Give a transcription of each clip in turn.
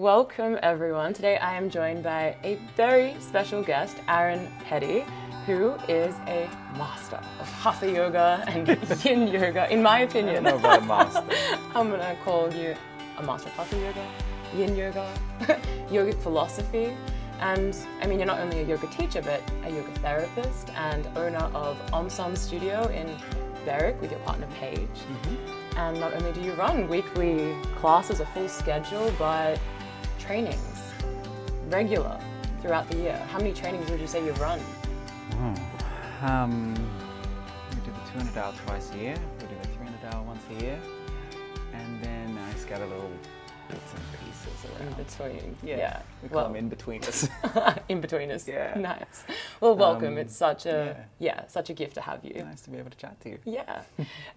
Welcome everyone. Today I am joined by a very special guest, Aaron Petty, who is a master of Hatha Yoga and Yin Yoga, in my opinion. I don't know about master. I'm going to call you a master of Hatha Yoga, Yin Yoga, Yogic Philosophy. And I mean, you're not only a yoga teacher, but a yoga therapist and owner of OmSom Studio in Berwick with your partner Paige. Mm-hmm. And not only do you run weekly classes, a full schedule, but trainings, regular throughout the year. How many trainings would you say you run? We do the 200 hour twice a year, we do the 300 hour once a year, and then I scatter little bits and pieces around. In between. Yeah. We call them in-betweeners. In-betweeners. Yeah. Nice. Well, welcome. It's such a such a gift to have you. Nice to be able to chat to you. Yeah.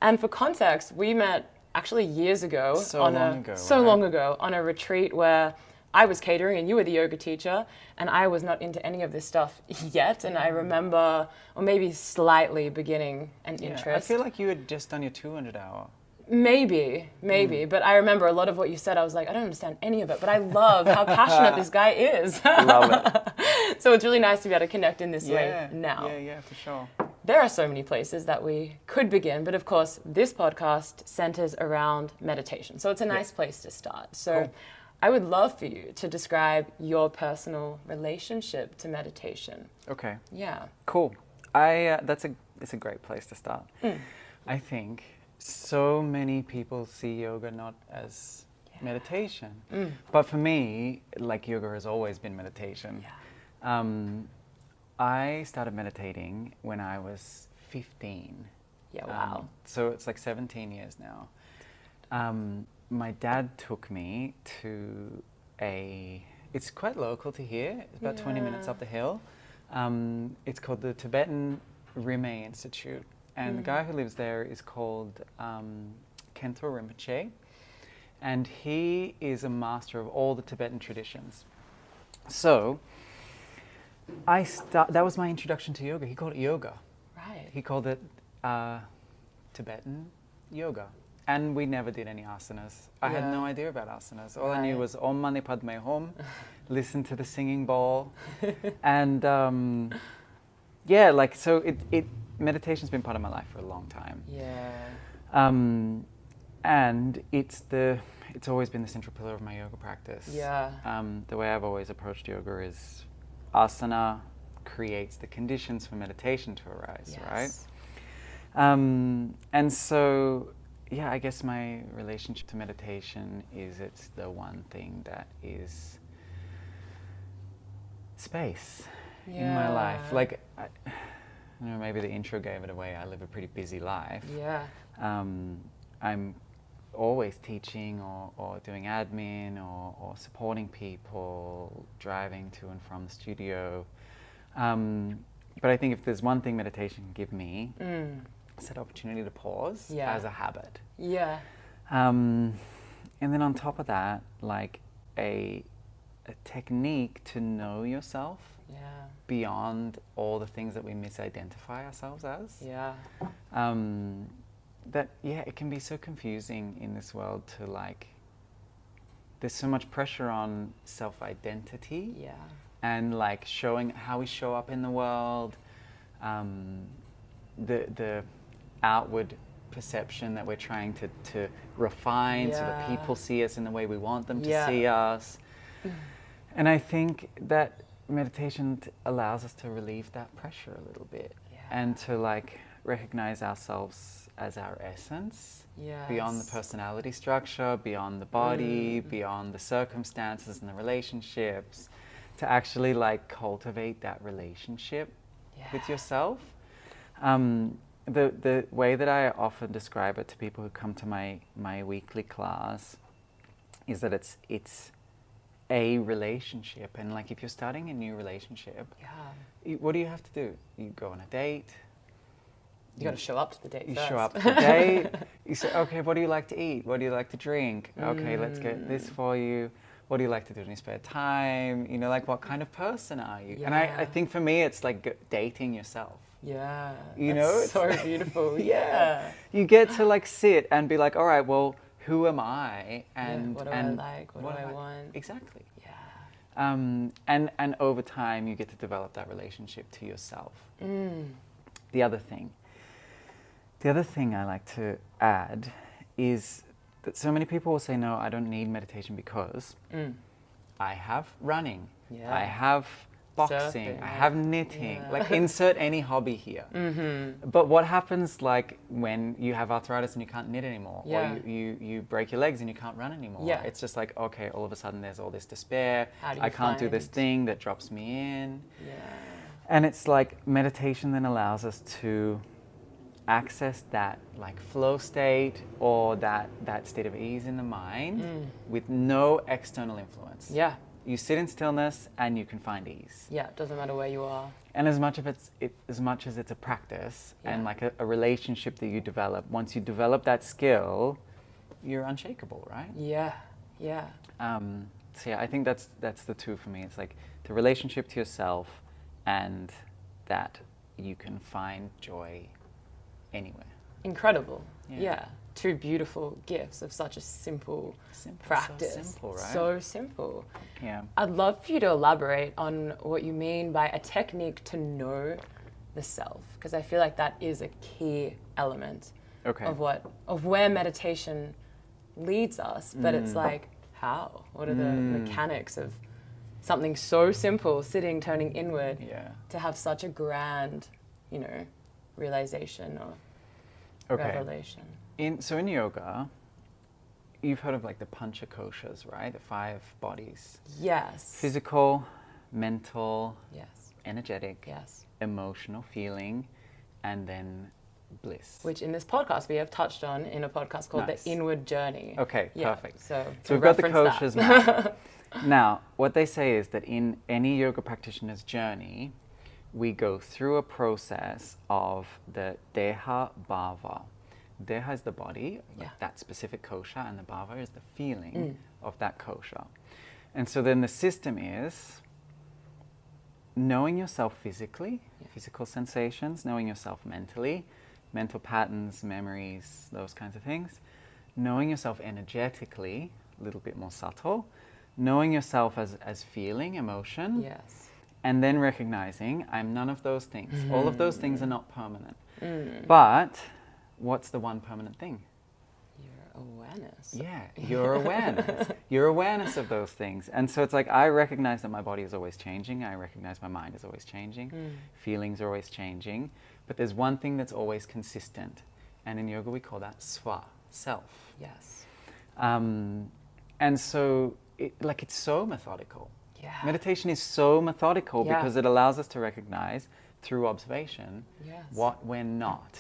And for context, we met actually years ago. So long ago on a retreat where I was catering and you were the yoga teacher, and I was not into any of this stuff yet. And I remember, or maybe slightly beginning an interest. I feel like you had just done your 200 hour. Maybe. But I remember a lot of what you said. I was like, I don't understand any of it, but I love how passionate this guy is. Love it. So it's really nice to be able to connect in this way now. Yeah, for sure. There are so many places that we could begin, but of course, this podcast centers around meditation. So it's a nice place to start. So cool. I would love for you to describe your personal relationship to meditation. Okay. Yeah. Cool. It's a great place to start. I think so many people see yoga not as meditation, but for me, like, yoga has always been meditation. I started meditating when I was 15. Yeah, wow. So it's like 17 years now. My dad took me to it's quite local to here. It's about 20 minutes up the hill. It's called the Tibetan Rimé Institute. And the guy who lives there is called Khenpo Rinpoche. And he is a master of all the Tibetan traditions. So that was my introduction to yoga. He called it yoga. Right. He called it Tibetan yoga. And we never did any asanas. I had no idea about asanas. All I knew was Om Mani Padme Hum, listen to the singing bowl. And so meditation's been part of my life for a long time. Yeah. And it's always been the central pillar of my yoga practice. Yeah. The way I've always approached yoga is asana creates the conditions for meditation to arise, right? And so, I guess my relationship to meditation is it's the one thing that is space in my life. Like, maybe the intro gave it away. I live a pretty busy life. Yeah. I'm always teaching or doing admin or supporting people, driving to and from the studio. But I think if there's one thing meditation can give me, it's that opportunity to pause as a habit. Yeah. And then on top of that, like a technique to know yourself beyond all the things that we misidentify ourselves as. Yeah. It can be so confusing in this world to like, there's so much pressure on self-identity. Yeah. And like showing how we show up in the world, the outward perception that we're trying to refine so that people see us in the way we want them to see us. And I think that meditation allows us to relieve that pressure a little bit and to like recognize ourselves as our essence, beyond the personality structure, beyond the body, beyond the circumstances and the relationships, to actually like cultivate that relationship with yourself. The way that I often describe it to people who come to my weekly class is that it's a relationship, and like if you're starting a new relationship, what do you have to do? You go on a date. You got to show up to the date. You first. show up to the date. You say, okay, what do you like to eat? What do you like to drink? Okay, let's get this for you. What do you like to do in your spare time? You know, like what kind of person are you? And I think for me, it's like dating yourself. Yeah. You know, it's so beautiful. Yeah. You get to like sit and be like, all right, well, who am I? And what do I like? What do I want? Exactly. Yeah. And over time, you get to develop that relationship to yourself. The other thing I like to add is that so many people will say, no, I don't need meditation because I have running, I have boxing, Surfing, I have knitting, yeah. like insert any hobby here. But what happens like when you have arthritis and you can't knit anymore, Yeah. or you break your legs and you can't run anymore? Yeah. It's just like, okay, all of a sudden there's all this despair. How do you I can't do this find- thing that drops me in. Yeah. And it's like meditation then allows us to access that like flow state or that state of ease in the mind with no external influence. Yeah. You sit in stillness and you can find ease. Yeah. It doesn't matter where you are. And as much as it's a practice and like a relationship that you develop, once you develop that skill, you're unshakable, right? Yeah. Yeah. So yeah, I think that's the two for me. It's like the relationship to yourself and that you can find joy anywhere. Incredible. Yeah. Yeah. Two beautiful gifts of such a simple practice. So simple, right? So simple. Yeah. I'd love for you to elaborate on what you mean by a technique to know the self, because I feel like that is a key element of where meditation leads us. But it's like, how? What are the mechanics of something so simple, sitting, turning inward, to have such a grand, realization or revelation? In yoga, you've heard of like the panchakoshas, right? The 5 bodies. Yes. Physical, mental, yes, energetic, yes, emotional, feeling, and then bliss. Which in this podcast we have touched on in a podcast called The Inward Journey. Okay, perfect. So we've got the koshas now. Now, what they say is that in any yoga practitioner's journey, we go through a process of the deha bhava. Deha is the body, like that specific kosha, and the bhava is the feeling of that kosha. And so then the system is knowing yourself physically, physical sensations, knowing yourself mentally, mental patterns, memories, those kinds of things, knowing yourself energetically, a little bit more subtle, knowing yourself as feeling, emotion, and then recognizing I'm none of those things. All of those things are not permanent. But what's the one permanent thing? Your awareness. Yeah, your awareness. Your awareness of those things. And so it's like I recognize that my body is always changing. I recognize my mind is always changing. Feelings are always changing. But there's one thing that's always consistent. And in yoga we call that swa, self. Yes. And so it's so methodical. Yeah. Meditation is so methodical because it allows us to recognize through observation what we're not.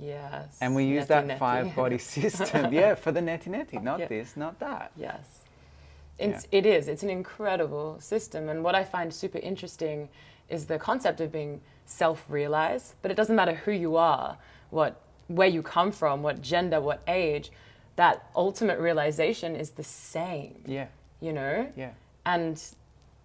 Yes. And we use that 5-body system, for the neti-neti, not this, not that. Yes. It's an incredible system. And what I find super interesting is the concept of being self-realized, but it doesn't matter who you are, where you come from, what gender, what age, that ultimate realization is the same. Yeah. Yeah. And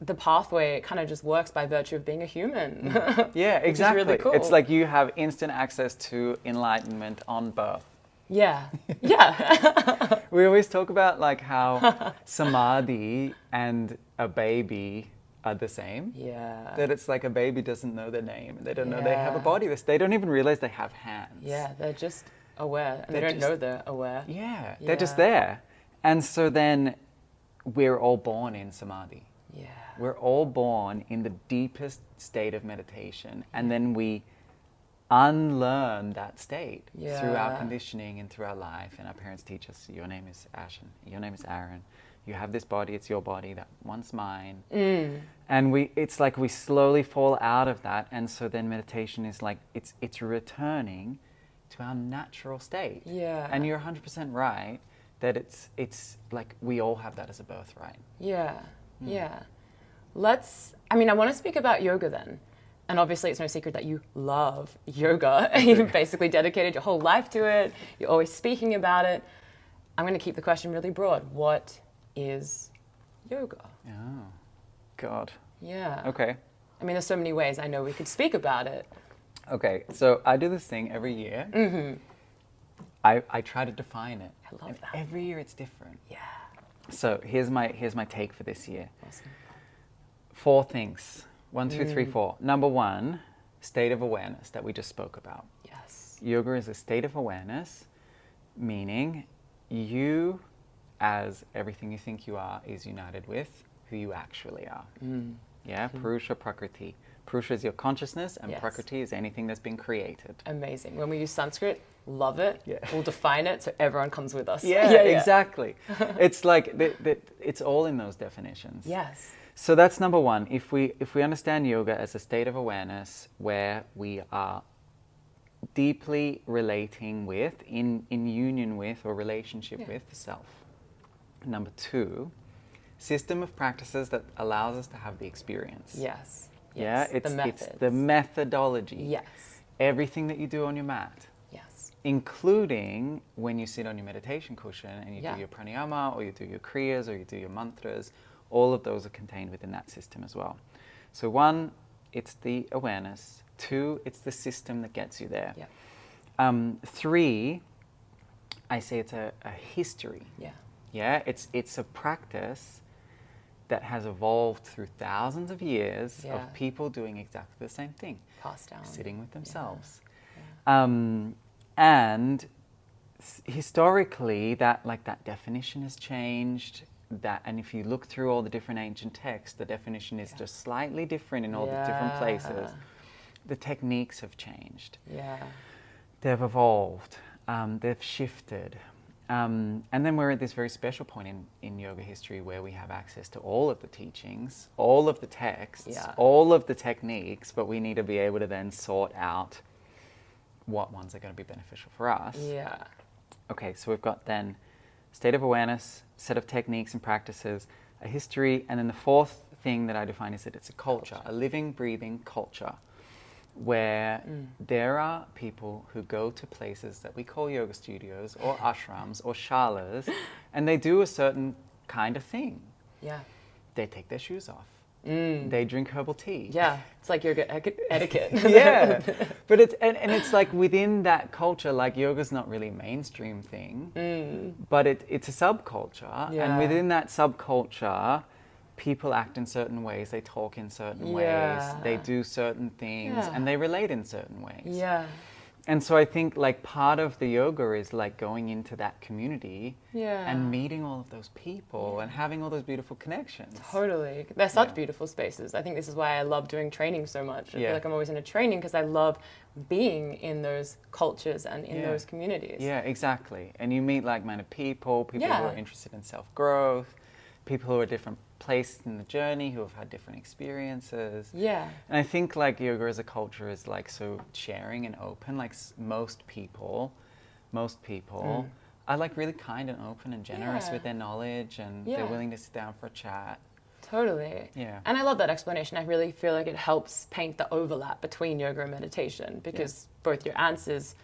the pathway kind of just works by virtue of being a human. Yeah, exactly. Which is really cool. It's like you have instant access to enlightenment on birth. Yeah. Yeah. We always talk about like how samadhi and a baby are the same. Yeah. That it's like a baby doesn't know their name. They don't know they have a body. They don't even realize they have hands. Yeah, they're just aware. And they don't know they're aware. Yeah, they're just there. And so then we're all born in samadhi. Yeah. We're all born in the deepest state of meditation, and then we unlearn that state through our conditioning and through our life. And our parents teach us, your name is Ashen, your name is Aaron, you have this body, it's your body, that one's mine. And it's like we slowly fall out of that, and so then meditation is like, it's returning to our natural state. Yeah. And you're 100% right that it's like we all have that as a birthright. Yeah. Yeah. I want to speak about yoga then. And obviously it's no secret that you love yoga. You've basically dedicated your whole life to it. You're always speaking about it. I'm going to keep the question really broad. What is yoga? Oh, God. Yeah. Okay. There's so many ways I know we could speak about it. Okay, so I do this thing every year. I try to define it. I love and that. Every year it's different. Yeah. So here's my take for this year. Awesome. 4 things. 1, 2, 3, 4. Number 1, state of awareness that we just spoke about. Yes. Yoga is a state of awareness, meaning you, as everything you think you are, is united with who you actually are. Yeah, Purusha, Prakriti. Purusha is your consciousness, and Yes. Prakriti is anything that's been created. Amazing. When we use Sanskrit, love it. Yeah. We'll define it so everyone comes with us. Yeah, exactly. It's like it's all in those definitions. Yes. So that's number 1. If we understand yoga as a state of awareness where we are deeply relating with, in union with, or relationship with the self. Number 2, system of practices that allows us to have the experience. Yes. Yeah, Yes. it's the methodology. Yes. Everything that you do on your mat, Yes. including when you sit on your meditation cushion and you Yeah. do your pranayama, or you do your kriyas, or you do your mantras. All of those are contained within that system as well. So 1, it's the awareness. 2, it's the system that gets you there. Yeah. 3, I say it's a history. Yeah. Yeah, it's a practice that has evolved through thousands of years Yeah. of people doing exactly the same thing, Passed down. sitting with themselves. Yeah. And historically, that definition has changed. And if you look through all the different ancient texts, the definition is just slightly different in all the different places. The techniques have changed. Yeah. They've evolved. They've shifted. And then we're at this very special point in yoga history where we have access to all of the teachings, all of the texts, all of the techniques, but we need to be able to then sort out what ones are going to be beneficial for us. Yeah. Okay, so we've got then state of awareness, set of techniques and practices, a history, and then the 4th thing that I define is that it's a culture, a living, breathing culture, where there are people who go to places that we call yoga studios or ashrams or shalas, and they do a certain kind of thing. Yeah. They take their shoes off. They drink herbal tea. Yeah. It's like yoga etiquette. Yeah. But it's like within that culture, like yoga's not really a mainstream thing, but it's a subculture. Yeah. And within that subculture, people act in certain ways, they talk in certain ways, they do certain things, and they relate in certain ways. Yeah. And so I think like part of the yoga is like going into that community and meeting all of those people and having all those beautiful connections. Totally. They're such beautiful spaces. I think this is why I love doing training so much. I feel like I'm always in a training because I love being in those cultures and in those communities. Yeah, exactly. And you meet like-minded people who are interested in self-growth, people who are different places in the journey, who have had different experiences. Yeah. And I think like yoga as a culture is like so sharing and open. Like most people are like really kind and open and generous with their knowledge, and they're willing to sit down for a chat. Totally. Yeah. And I love that explanation. I really feel like it helps paint the overlap between yoga and meditation, because both your answers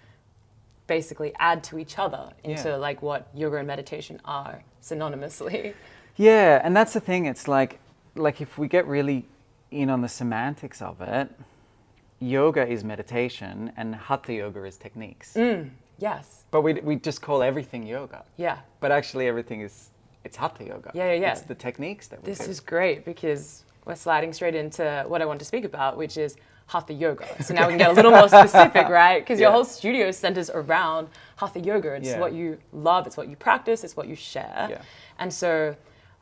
basically add to each other into like what yoga and meditation are synonymously. Yeah, and that's the thing. It's like if we get really in on the semantics of it, yoga is meditation and Hatha Yoga is techniques. Yes. But we just call everything yoga. Yeah. But actually everything it's Hatha Yoga. Yeah. It's the techniques that we do. This is great because we're sliding straight into what I want to speak about, which is Hatha Yoga. So now we can get a little more specific, right? Because your whole studio centers around Hatha Yoga. It's what you love, it's what you practice, it's what you share. Yeah. And so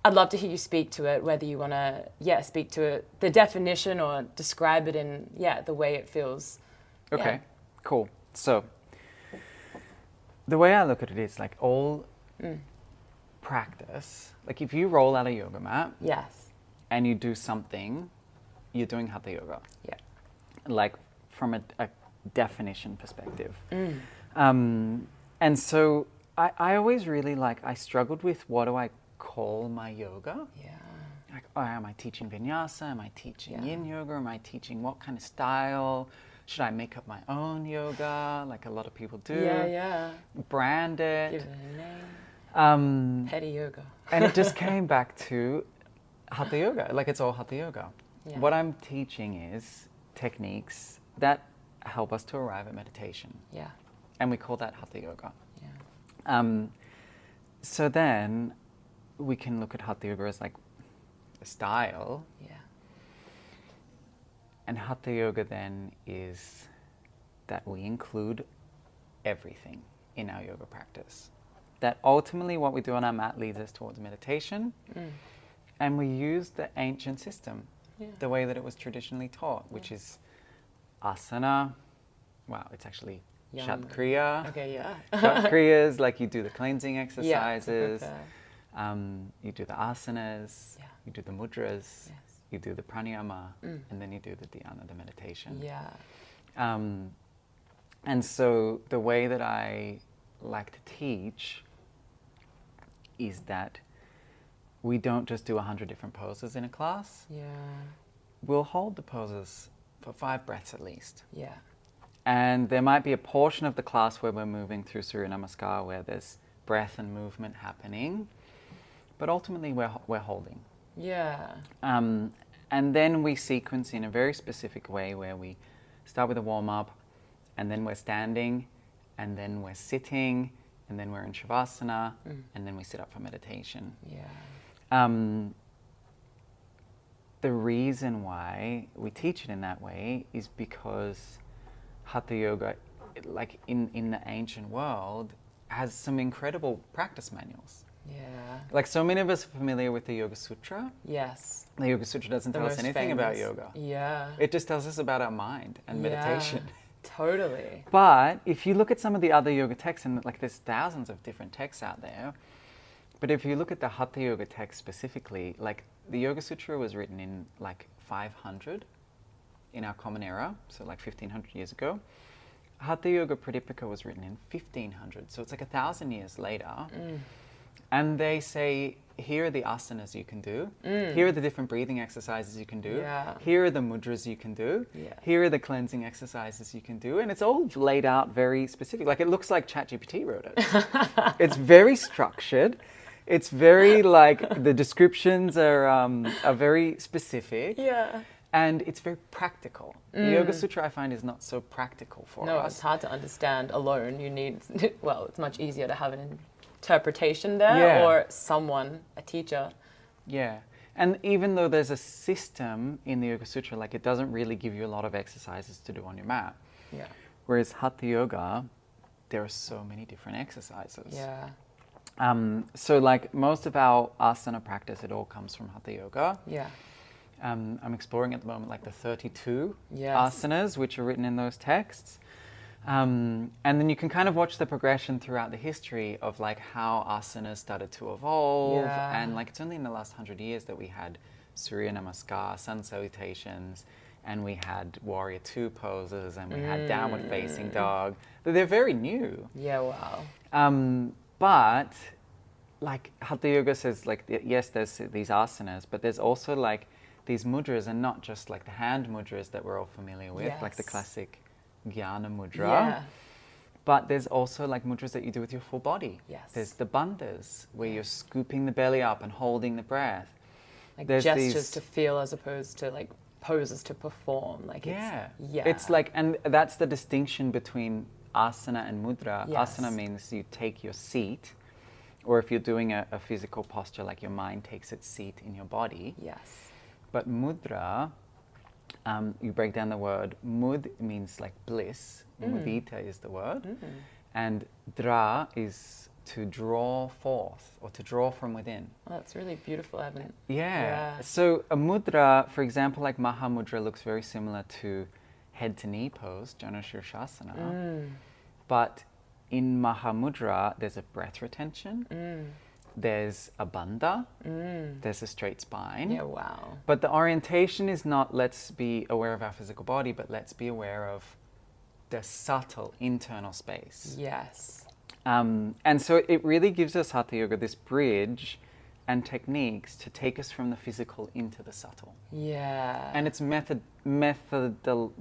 I'd love to hear you speak to it, whether you want to, speak to it, the definition, or describe it in, the way it feels. Okay, cool. So the way I look at it is like all practice, like if you roll out a yoga mat and you do something, you're doing Hatha Yoga. Yeah. Like from a definition perspective. And so I always really I struggled with what do I call my yoga? Yeah. Like, am I teaching vinyasa? Am I teaching Yin Yoga? Am I teaching what kind of style? Should I make up my own yoga, like a lot of people do? Yeah. Brand it. Give it a name. Petty yoga. And it just came back to Hatha Yoga. Like it's all Hatha Yoga. Yeah. What I'm teaching is techniques that help us to arrive at meditation. Yeah. And we call that Hatha Yoga. Yeah. So then we can look at Hatha Yoga as like a style. Yeah. And Hatha Yoga then is that we include everything in our yoga practice. That ultimately what we do on our mat leads us towards meditation. And we use the ancient system, the way that it was traditionally taught, which is asana. Wow, it's actually Shatkriya. Okay, yeah. Shatkriya's, like you do the cleansing exercises, Yeah, you do the asanas, you do the mudras, Yes. you do the pranayama, and then you do the dhyana, the meditation. Yeah. And so the way that I like to teach is that we don't just do 100 different poses in a class. Yeah. We'll hold the poses for 5 breaths at least. Yeah. And there might be a portion of the class where we're moving through Surya Namaskar where there's breath and movement happening, but ultimately we're holding. Yeah. And then we sequence in a very specific way where we start with a warm-up, and then we're standing, and then we're sitting, and then we're in Shavasana, and then we sit up for meditation. Yeah. The reason why we teach it in that way is because Hatha Yoga, like in the ancient world, has some incredible practice manuals. Yeah. Like so many of us are familiar with the Yoga Sutra. Yes. The Yoga Sutra doesn't tell us anything about yoga. Yeah. It just tells us about our mind and meditation. Totally. But if you look at some of the other yoga texts, and like there's thousands of different texts out there, but if you look at the Hatha Yoga text specifically, like the Yoga Sutra was written in like 500 in our common era, so like 1500 years ago. Hatha Yoga Pradipika was written in 1500, so it's like 1,000 years later. And they say, here are the asanas you can do. Here are the different breathing exercises you can do. Here are the mudras you can do. Here are the cleansing exercises you can do. And it's all laid out very specific. Like it looks like ChatGPT wrote it. It's very structured. It's very like the descriptions are very specific. Yeah. And it's very practical. The Yoga Sutra, I find, is not so practical for us. No, it's hard to understand alone. You need, well, it's much easier to have an interpretation there or someone, a teacher. Yeah. And even though there's a system in the Yoga Sutra, like it doesn't really give you a lot of exercises to do on your mat. Yeah. Whereas Hatha Yoga, there are so many different exercises. Yeah. So like most of our asana practice, it all comes from Hatha Yoga. Yeah. I'm exploring at the moment like the 32 Yes. asanas which are written in those texts. And then you can kind of watch the progression throughout the history of like how asanas started to evolve. Yeah. And like it's only in the last 100 years that we had Surya Namaskar, sun salutations, and we had warrior 2 poses, and we had downward facing dog. They're very new. Yeah, wow. But like Hatha Yoga says, like yes, there's these asanas, but there's also like these mudras, and not just like the hand mudras that we're all familiar with, like the classic Jnana mudra. Yeah. But there's also like mudras that you do with your full body. Yes. There's the bandhas, where you're scooping the belly up and holding the breath. Like There's gestures to feel as opposed to like poses to perform. Like It's like, and that's the distinction between asana and mudra. Yes. Asana means you take your seat, or if you're doing a physical posture, like your mind takes its seat in your body. Yes. But mudra, you break down the word, mud means like bliss, mudita is the word, and dra is to draw forth or to draw from within. Oh, that's really beautiful, Evan. Yeah. So a mudra, for example, like Mahamudra looks very similar to head to knee pose, Janu Shirshasana. But in Mahamudra, there's a breath retention. There's a bandha, there's a straight spine. Yeah, wow. But the orientation is not let's be aware of our physical body, but let's be aware of the subtle internal space. Yes. And so it really gives us Hatha Yoga this bridge and techniques to take us from the physical into the subtle. Yeah. And it's methodological.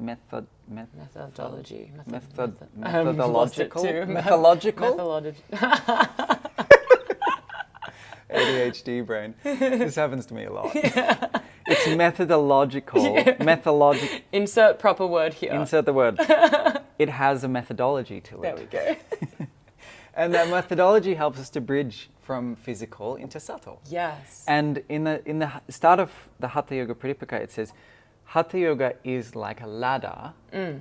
ADHD brain. This happens to me a lot. It's methodological. Insert proper word here. Insert the word. It has a methodology to it. There we go. And that methodology helps us to bridge from physical into subtle. Yes. And in the start of the Hatha Yoga Pradipika, it says, Hatha Yoga is like a ladder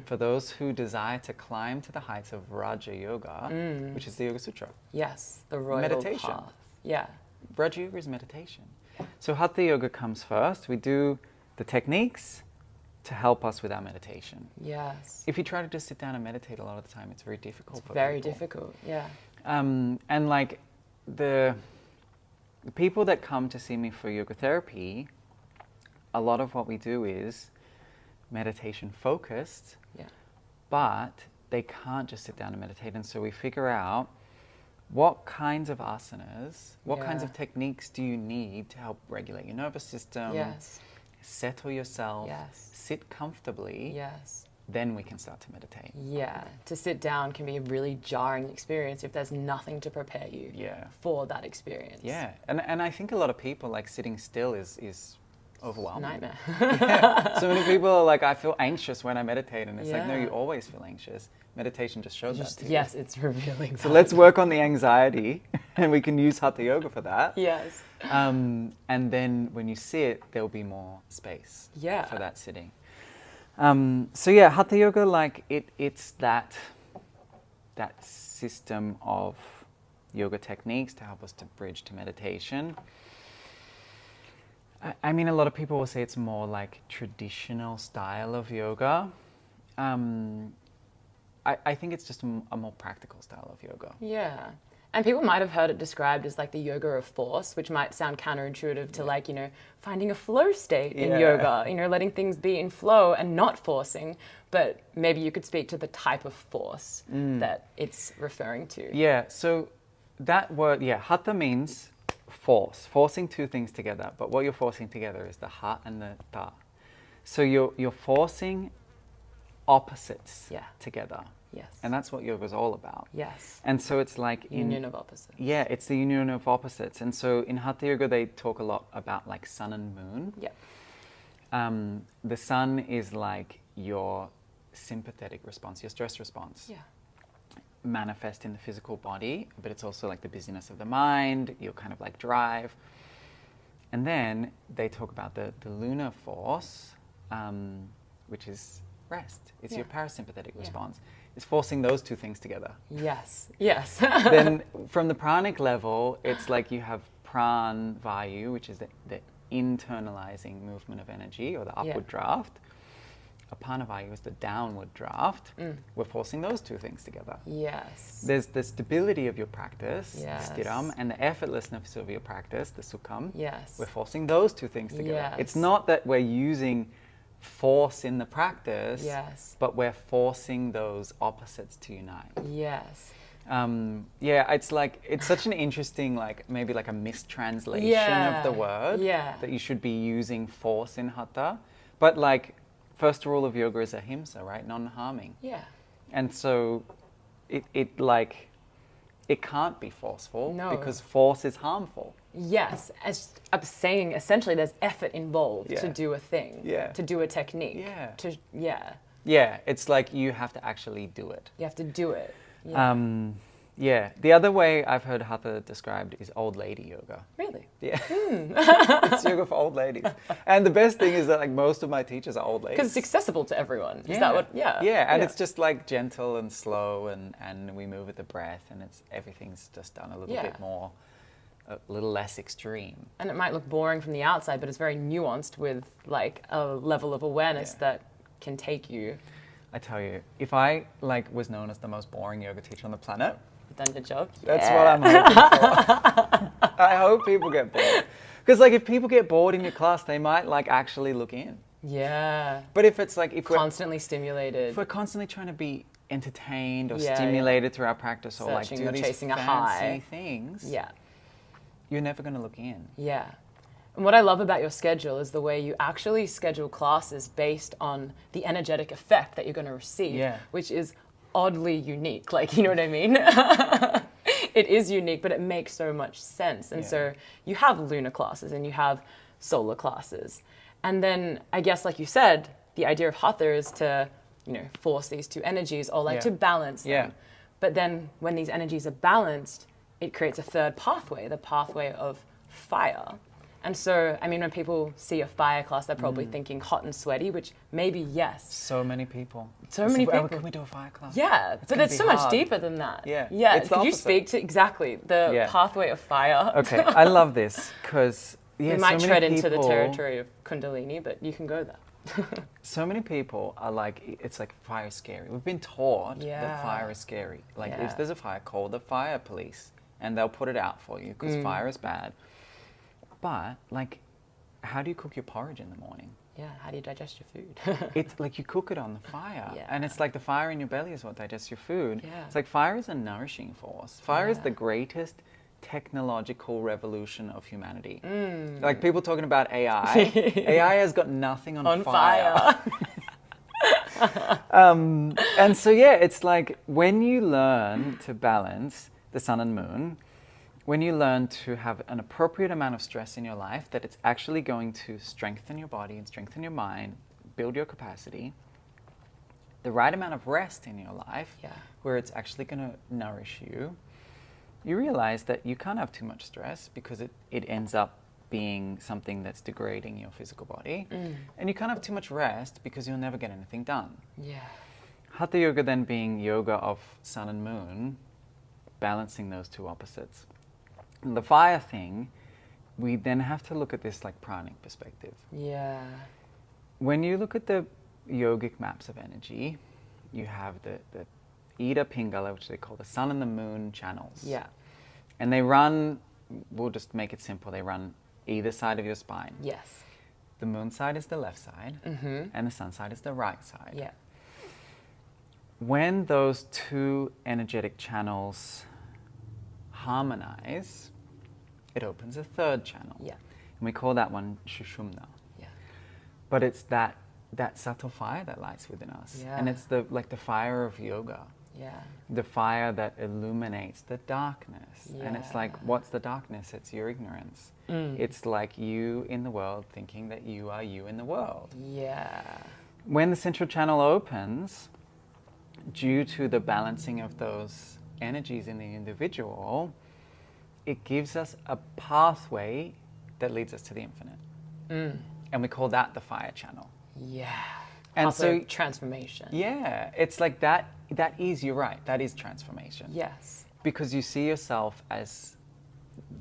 for those who desire to climb to the heights of Raja Yoga, which is the Yoga Sutra. Yes, the royal Meditation. path. Yeah. Raja Yoga is meditation. So Hatha Yoga comes first. We do the techniques to help us with our meditation. Yes. If you try to just sit down and meditate a lot of the time, it's very difficult for Very people. difficult, yeah. And like the people that come to see me for yoga therapy, a lot of what we do is meditation focused, but they can't just sit down and meditate. And so we figure out what kinds of asanas, what kinds of techniques do you need to help regulate your nervous system, settle yourself, sit comfortably, then we can start to meditate. Yeah, to sit down can be a really jarring experience if there's nothing to prepare you for that experience. Yeah, and I think a lot of people, like, sitting still is overwhelming. Nightmare. So many people are like, I feel anxious when I meditate, and it's like, no, you always feel anxious. Meditation just shows that to you. Yes, it's revealing. So let's work on the anxiety, and we can use Hatha Yoga for that. Yes. And then when you sit, there'll be more space for that sitting. So yeah, Hatha Yoga, like it's that system of yoga techniques to help us to bridge to meditation. I mean, a lot of people will say it's more like traditional style of yoga. I think it's just a more practical style of yoga. Yeah. And people might have heard it described as like the yoga of force, which might sound counterintuitive to like, finding a flow state in yoga, letting things be in flow and not forcing. But maybe you could speak to the type of force that it's referring to. Yeah, so that word, Hatha means forcing two things together. But what you're forcing together is the Ha and the Ta. So you're forcing opposites together. Yes. And that's what yoga is all about. Yes. And so it's like union of opposites. Yeah, it's the union of opposites. And so in Hatha Yoga, they talk a lot about like sun and moon. Yeah. The sun is like your sympathetic response, your stress response. Yeah. Manifest in the physical body, but it's also like the busyness of the mind, your kind of like drive. And then they talk about the lunar force, which is rest. It's your parasympathetic response. It's forcing those two things together. Yes, yes. Then from the pranic level, it's like you have pran vayu, which is the internalizing movement of energy, or the upward draft. Apana vayu is the downward draft. We're forcing those two things together. Yes. There's the stability of your practice, stiram, and the effortlessness of your practice, the sukham. Yes. We're forcing those two things together. Yes. It's not that we're using force in the practice, but we're forcing those opposites to unite. Yes. It's like, it's such an interesting, like maybe like a mistranslation of the word, that you should be using force in Hatha. But like, first rule of yoga is ahimsa, right? Non-harming. Yeah. And so it can't be forceful because force is harmful. Yes, as I'm saying, essentially there's effort involved to do a thing, to do a technique. Yeah, it's like you have to actually do it. You have to do it. The other way I've heard Hatha described is old lady yoga. Really? Yeah. It's yoga for old ladies. And the best thing is that like most of my teachers are old ladies. Because it's accessible to everyone. Is that what? And it's just like gentle and slow, and we move with the breath, and everything's just done a little bit more, a little less extreme. And it might look boring from the outside, but it's very nuanced with like a level of awareness that can take you. I tell you, if I like was known as the most boring yoga teacher on the planet, done your job. That's what I'm hoping for. I hope people get bored. Because like if people get bored in your class, they might like actually look in. Yeah. But if it's like if constantly stimulated. If we're constantly trying to be entertained or stimulated through our practice, or like do these chasing a fancy high things, yeah, you're never going to look in. Yeah. And what I love about your schedule is the way you actually schedule classes based on the energetic effect that you're going to receive, which is oddly unique. Like, you know what I mean? It is unique, but it makes so much sense. And so you have lunar classes and you have solar classes. And then I guess, like you said, the idea of Hatha is to, force these two energies or like to balance them. But then when these energies are balanced, it creates a third pathway, the pathway of fire. And so, I mean, when people see a fire class, they're probably thinking hot and sweaty, which maybe yes. So many people. So many people. Can we do a fire class? Yeah, but it's so much deeper than that. Yeah. Yeah. It's the Could you opposite. speak to exactly the pathway of fire? Okay, I love this because we might tread into the territory of Kundalini, but you can go there. So many people are like, it's like fire is scary. We've been taught that fire is scary. Like if there's a fire, call the fire police and they'll put it out for you because fire is bad. But like, how do you cook your porridge in the morning? Yeah, how do you digest your food? It's like you cook it on the fire. And it's like the fire in your belly is what digests your food. Yeah. It's like fire is a nourishing force. Fire is the greatest technological revolution of humanity. Like people talking about AI. AI has got nothing on fire. And so it's like when you learn to balance the sun and moon, when you learn to have an appropriate amount of stress in your life, that it's actually going to strengthen your body and strengthen your mind, build your capacity, the right amount of rest in your life, where it's actually going to nourish you, you realize that you can't have too much stress because it ends up being something that's degrading your physical body. And you can't have too much rest because you'll never get anything done. Yeah. Hatha Yoga then being yoga of sun and moon, balancing those two opposites. And the fire thing, we then have to look at this like pranic perspective. Yeah. When you look at the yogic maps of energy, you have the Ida Pingala, which they call the sun and the moon channels. Yeah. And they run, we'll just make it simple, they run either side of your spine. Yes. The moon side is the left side, and the sun side is the right side. Yeah. When those two energetic channels harmonize, it opens a third channel. Yeah. And we call that one Shushumna. Yeah. But it's that subtle fire that lights within us. Yeah. And it's the fire of yoga. Yeah. The fire that illuminates the darkness. Yeah. And it's like, what's the darkness? It's your ignorance. It's like you in the world thinking that you are you in the world. Yeah. When the central channel opens, due to the balancing of those energies in the individual, it gives us a pathway that leads us to the infinite. And we call that the fire channel. Yeah. And Also so transformation. yeah, it's like that is, you're right, that is transformation. Yes. Because you see yourself as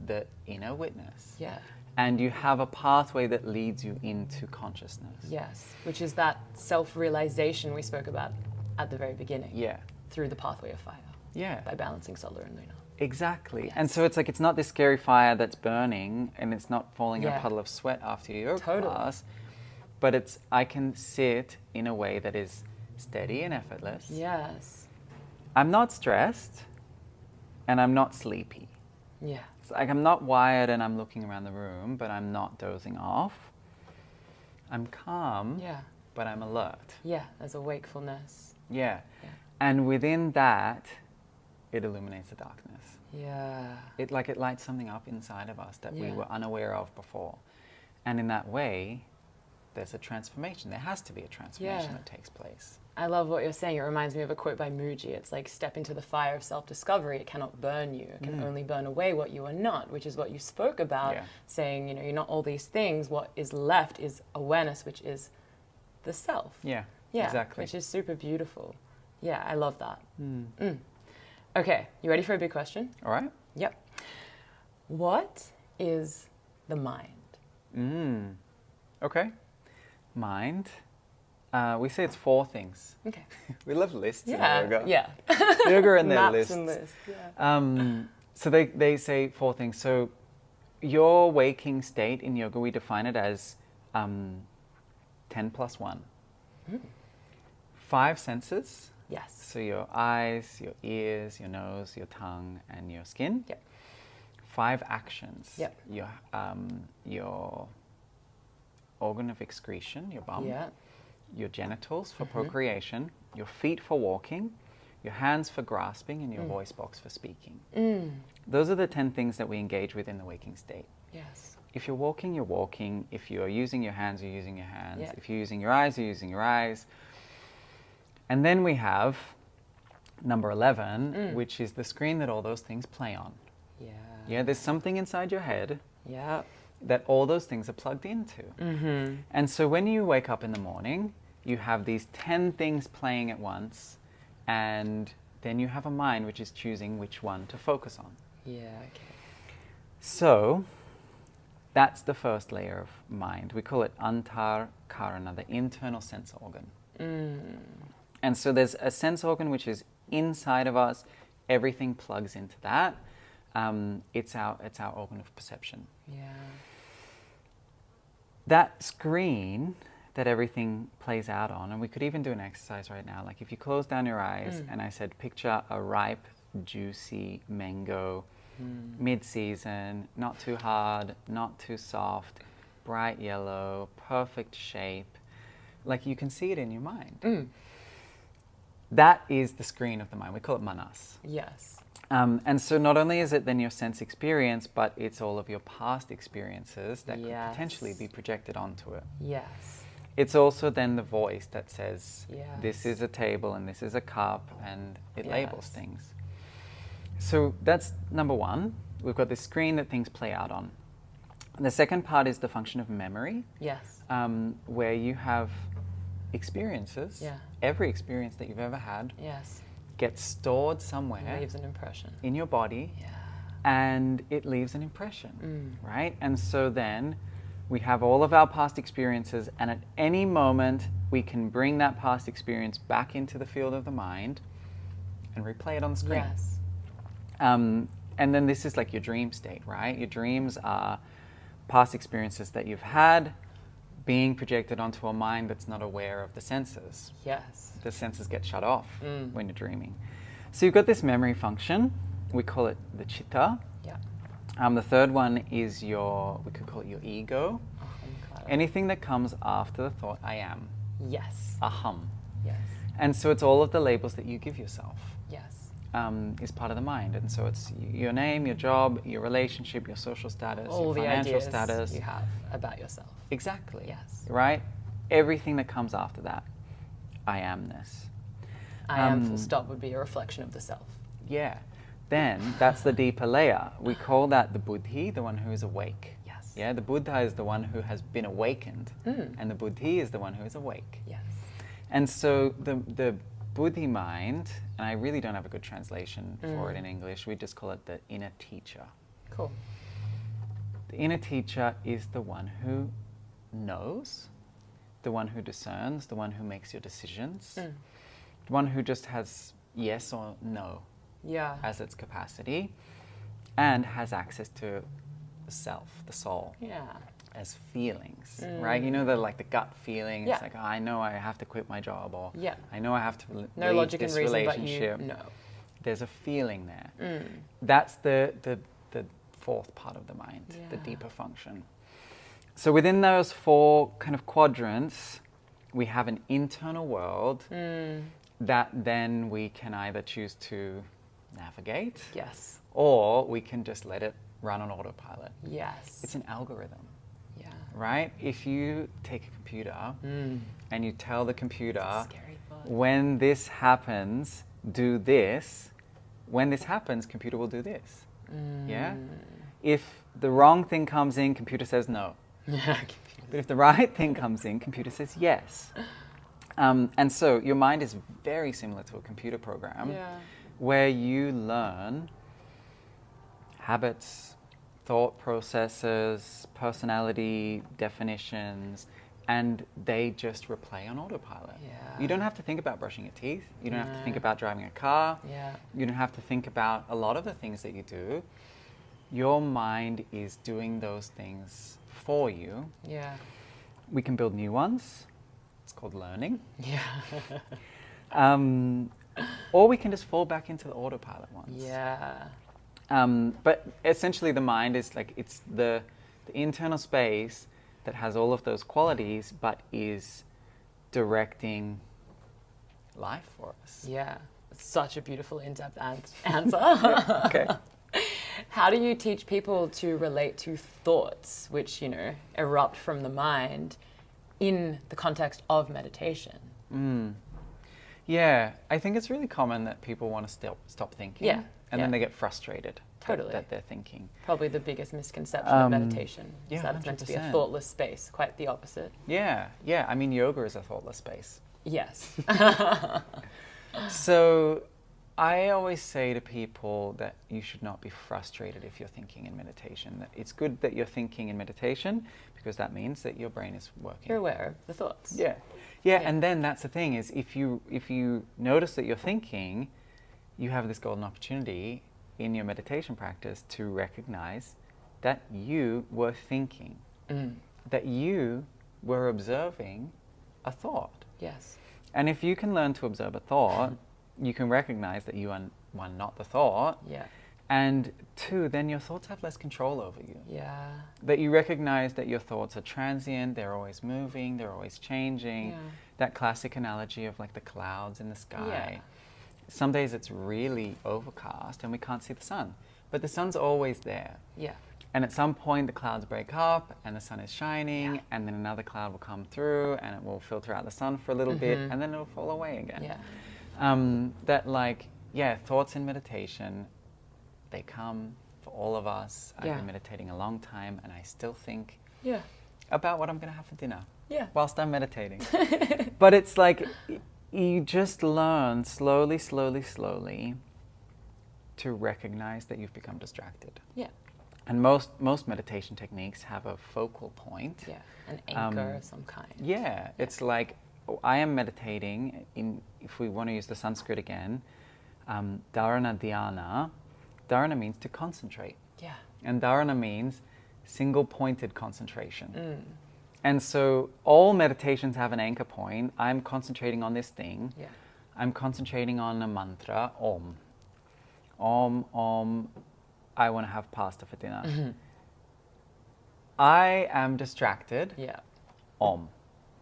the inner witness. Yeah. And you have a pathway that leads you into consciousness. Yes. Which is that self-realization we spoke about at the very beginning. Yeah. Through the pathway of fire. Yeah. By balancing solar and lunar. Exactly. Yes. And so it's like, it's not this scary fire that's burning and it's not falling in a puddle of sweat after your yoga class, but it's, I can sit in a way that is steady and effortless. Yes. I'm not stressed and I'm not sleepy. Yeah. It's like I'm not wired and I'm looking around the room, but I'm not dozing off. I'm calm, but I'm alert. Yeah, there's a wakefulness. Yeah. Yeah. And within that, it illuminates the darkness. Yeah. It lights something up inside of us that we were unaware of before. And in that way, there's a transformation. There has to be a transformation that takes place. I love what you're saying. It reminds me of a quote by Muji. It's like, step into the fire of self-discovery. It cannot burn you. It can only burn away what you are not, which is what you spoke about, saying, you know, you're not all these things. What is left is awareness, which is the self. Yeah, Yeah, exactly. which is super beautiful. Yeah, I love that. Okay, you ready for a big question? All right. Yep. What is the mind? Okay. Mind. We say it's 4 things. Okay. We love lists in yoga. Yeah. Yoga and their Maps lists. and lists, yeah. So they say 4 things. So your waking state in yoga, we define it as 10 plus 1. 5 senses. Yes. So your eyes, your ears, your nose, your tongue, and your skin. Yep. 5 actions. Yep. Your organ of excretion, your bum. Yeah. Your genitals for procreation, your feet for walking, your hands for grasping, and your voice box for speaking. Those are the 10 things that we engage with in the waking state. Yes. If you're walking, you're walking. If you're using your hands, you're using your hands. Yeah. If you're using your eyes, you're using your eyes. And then we have number 11, which is the screen that all those things play on. Yeah. Yeah, there's something inside your head Yeah. that all those things are plugged into. Mm-hmm. And so when you wake up in the morning, you have these 10 things playing at once, and then you have a mind which is choosing which one to focus on. Yeah, okay. So that's the first layer of mind. We call it antar karana, the internal sense organ. And so there's a sense organ which is inside of us. Everything plugs into that. It's our organ of perception. Yeah. That screen that everything plays out on, and we could even do an exercise right now. Like if you close down your eyes and I said, picture a ripe, juicy mango, mid-season, not too hard, not too soft, bright yellow, perfect shape. Like you can see it in your mind. That is the screen of the mind. We call it manas. Yes. And so not only is it then your sense experience, but it's all of your past experiences that could potentially be projected onto it. Yes. It's also then the voice that says, Yes. this is a table and this is a cup, and it labels things. So that's number one. We've got this screen that things play out on. The second part is the function of memory. Yes. Where you have experiences. Yeah. Every experience that you've ever had Yes. gets stored somewhere It leaves an impression. in your body, Yeah. and it leaves an impression, right? And so then we have all of our past experiences, and at any moment we can bring that past experience back into the field of the mind and replay it on the screen. Yes. And then this is like your dream state, right? Your dreams are past experiences that you've had being projected onto a mind that's not aware of the senses. Yes. The senses get shut off when you're dreaming. So you've got this memory function. We call it the chitta. Yeah. The third one is we could call it your ego. Anything that comes after the thought, I am. Yes. Aham. Yes. And so it's all of the labels that you give yourself. Yes. Is part of the mind. And so it's your name, your job, your relationship, your social status, All your the financial ideas status. you have about yourself. Exactly. Yes. Right? Everything that comes after that, I amness. I am full stop would be a reflection of the self. Yeah. Then that's the deeper layer. We call that the buddhi, the one who is awake. Yes. Yeah, the Buddha is the one who has been awakened, and the buddhi is the one who is awake. Yes. And so the buddhi mind, and I really don't have a good translation for it in English, we just call it the inner teacher. Cool. The inner teacher is the one who knows, the one who discerns, the one who makes your decisions, the one who just has yes or no Yeah. as its capacity, and has access to the self, the soul, Yeah. as feelings, right? You know, the gut feeling. Yeah. It's like, oh, I know I have to quit my job, or Yeah. I know I have to No leave logic and this reason, but relationship. you know. There's a feeling there. That's the fourth part of the mind, the Yeah. deeper function. So within those four kind of quadrants, we have an internal world that then we can either choose to navigate, Yes. or we can just let it run on autopilot. Yes. It's an algorithm, Yeah. right? If you take a computer and you tell the computer, Scary thought. when this happens, do this. When this happens, computer will do this. Yeah? If the wrong thing comes in, computer says no. But if the right thing comes in, computer says yes. And so your mind is very similar to a computer program where you learn habits, thought processes, personality definitions, and they just replay on autopilot. Yeah. You don't have to think about brushing your teeth. You don't have to think about driving a car. Yeah. You don't have to think about a lot of the things that you do. Your mind is doing those things for you. Yeah. We can build new ones. It's called learning. Yeah. Or we can just fall back into the autopilot ones. Yeah. But essentially the mind is like, it's the internal space that has all of those qualities, but is directing life for us. Yeah. Such a beautiful in-depth answer. Okay. How do you teach people to relate to thoughts which, erupt from the mind in the context of meditation? Yeah, I think it's really common that people want to stop thinking. Yeah. And then they get frustrated Totally. that they're thinking. Probably the biggest misconception of meditation is yeah, that it's meant to be a 100%. thoughtless space. Quite the opposite. Yeah, yeah. I mean, yoga is a thoughtless space. Yes. So I always say to people that you should not be frustrated if you're thinking in meditation. That it's good that you're thinking in meditation because that means that your brain is working. You're aware of the thoughts. Yeah. Yeah, and then that's the thing is if you notice that you're thinking, you have this golden opportunity in your meditation practice to recognize that you were thinking, that you were observing a thought. Yes. And if you can learn to observe a thought, you can recognize that you are, one, not the thought, Yeah. and two, then your thoughts have less control over you. Yeah. That you recognize that your thoughts are transient, they're always moving, they're always changing. Yeah. That classic analogy of like the clouds in the sky. Yeah. Some days it's really overcast and we can't see the sun, but the sun's always there. Yeah. And at some point the clouds break up and the sun is shining, Yeah. and then another cloud will come through and it will filter out the sun for a little bit and then it'll fall away again. Yeah. That like, yeah, thoughts in meditation, they come for all of us. I've Yeah. been meditating a long time and I still think Yeah. about what I'm going to have for dinner Yeah. whilst I'm meditating. But it's like you just learn slowly to recognize that you've become distracted. Yeah. And most meditation techniques have a focal point. Yeah. An anchor of some kind. Yeah, it's like I am meditating in, if we want to use the Sanskrit again, dharana dhyana. Dharana means to concentrate. Yeah. And dharana means single-pointed concentration. And so all meditations have an anchor point. I'm concentrating on this thing. Yeah. I'm concentrating on a mantra, Om. Om, Om, I want to have pasta for dinner. I am distracted. Yeah. Om.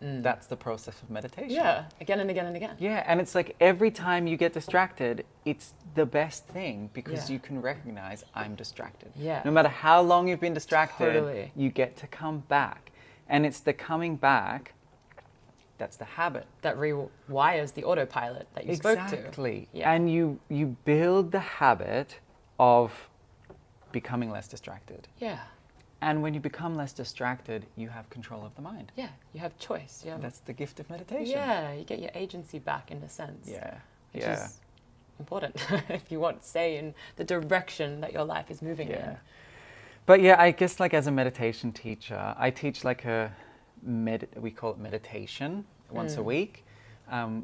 That's the process of meditation. Yeah. Again and again and again. Yeah, and it's like every time you get distracted, it's the best thing because Yeah. you can recognize I'm distracted. Yeah. No matter how long you've been distracted, Totally. you get to come back. And it's the coming back that's the habit. That rewires the autopilot that you spoke to. Exactly. Yeah. And you build the habit of becoming less distracted. Yeah. And when you become less distracted, you have control of the mind. Yeah. You have choice. You have, That's the gift of meditation. yeah. You get your agency back in a sense. Yeah. Which Yeah. is important if you want say in the direction that your life is moving Yeah. in. But yeah, I guess like as a meditation teacher, I teach like we call it meditation once a week.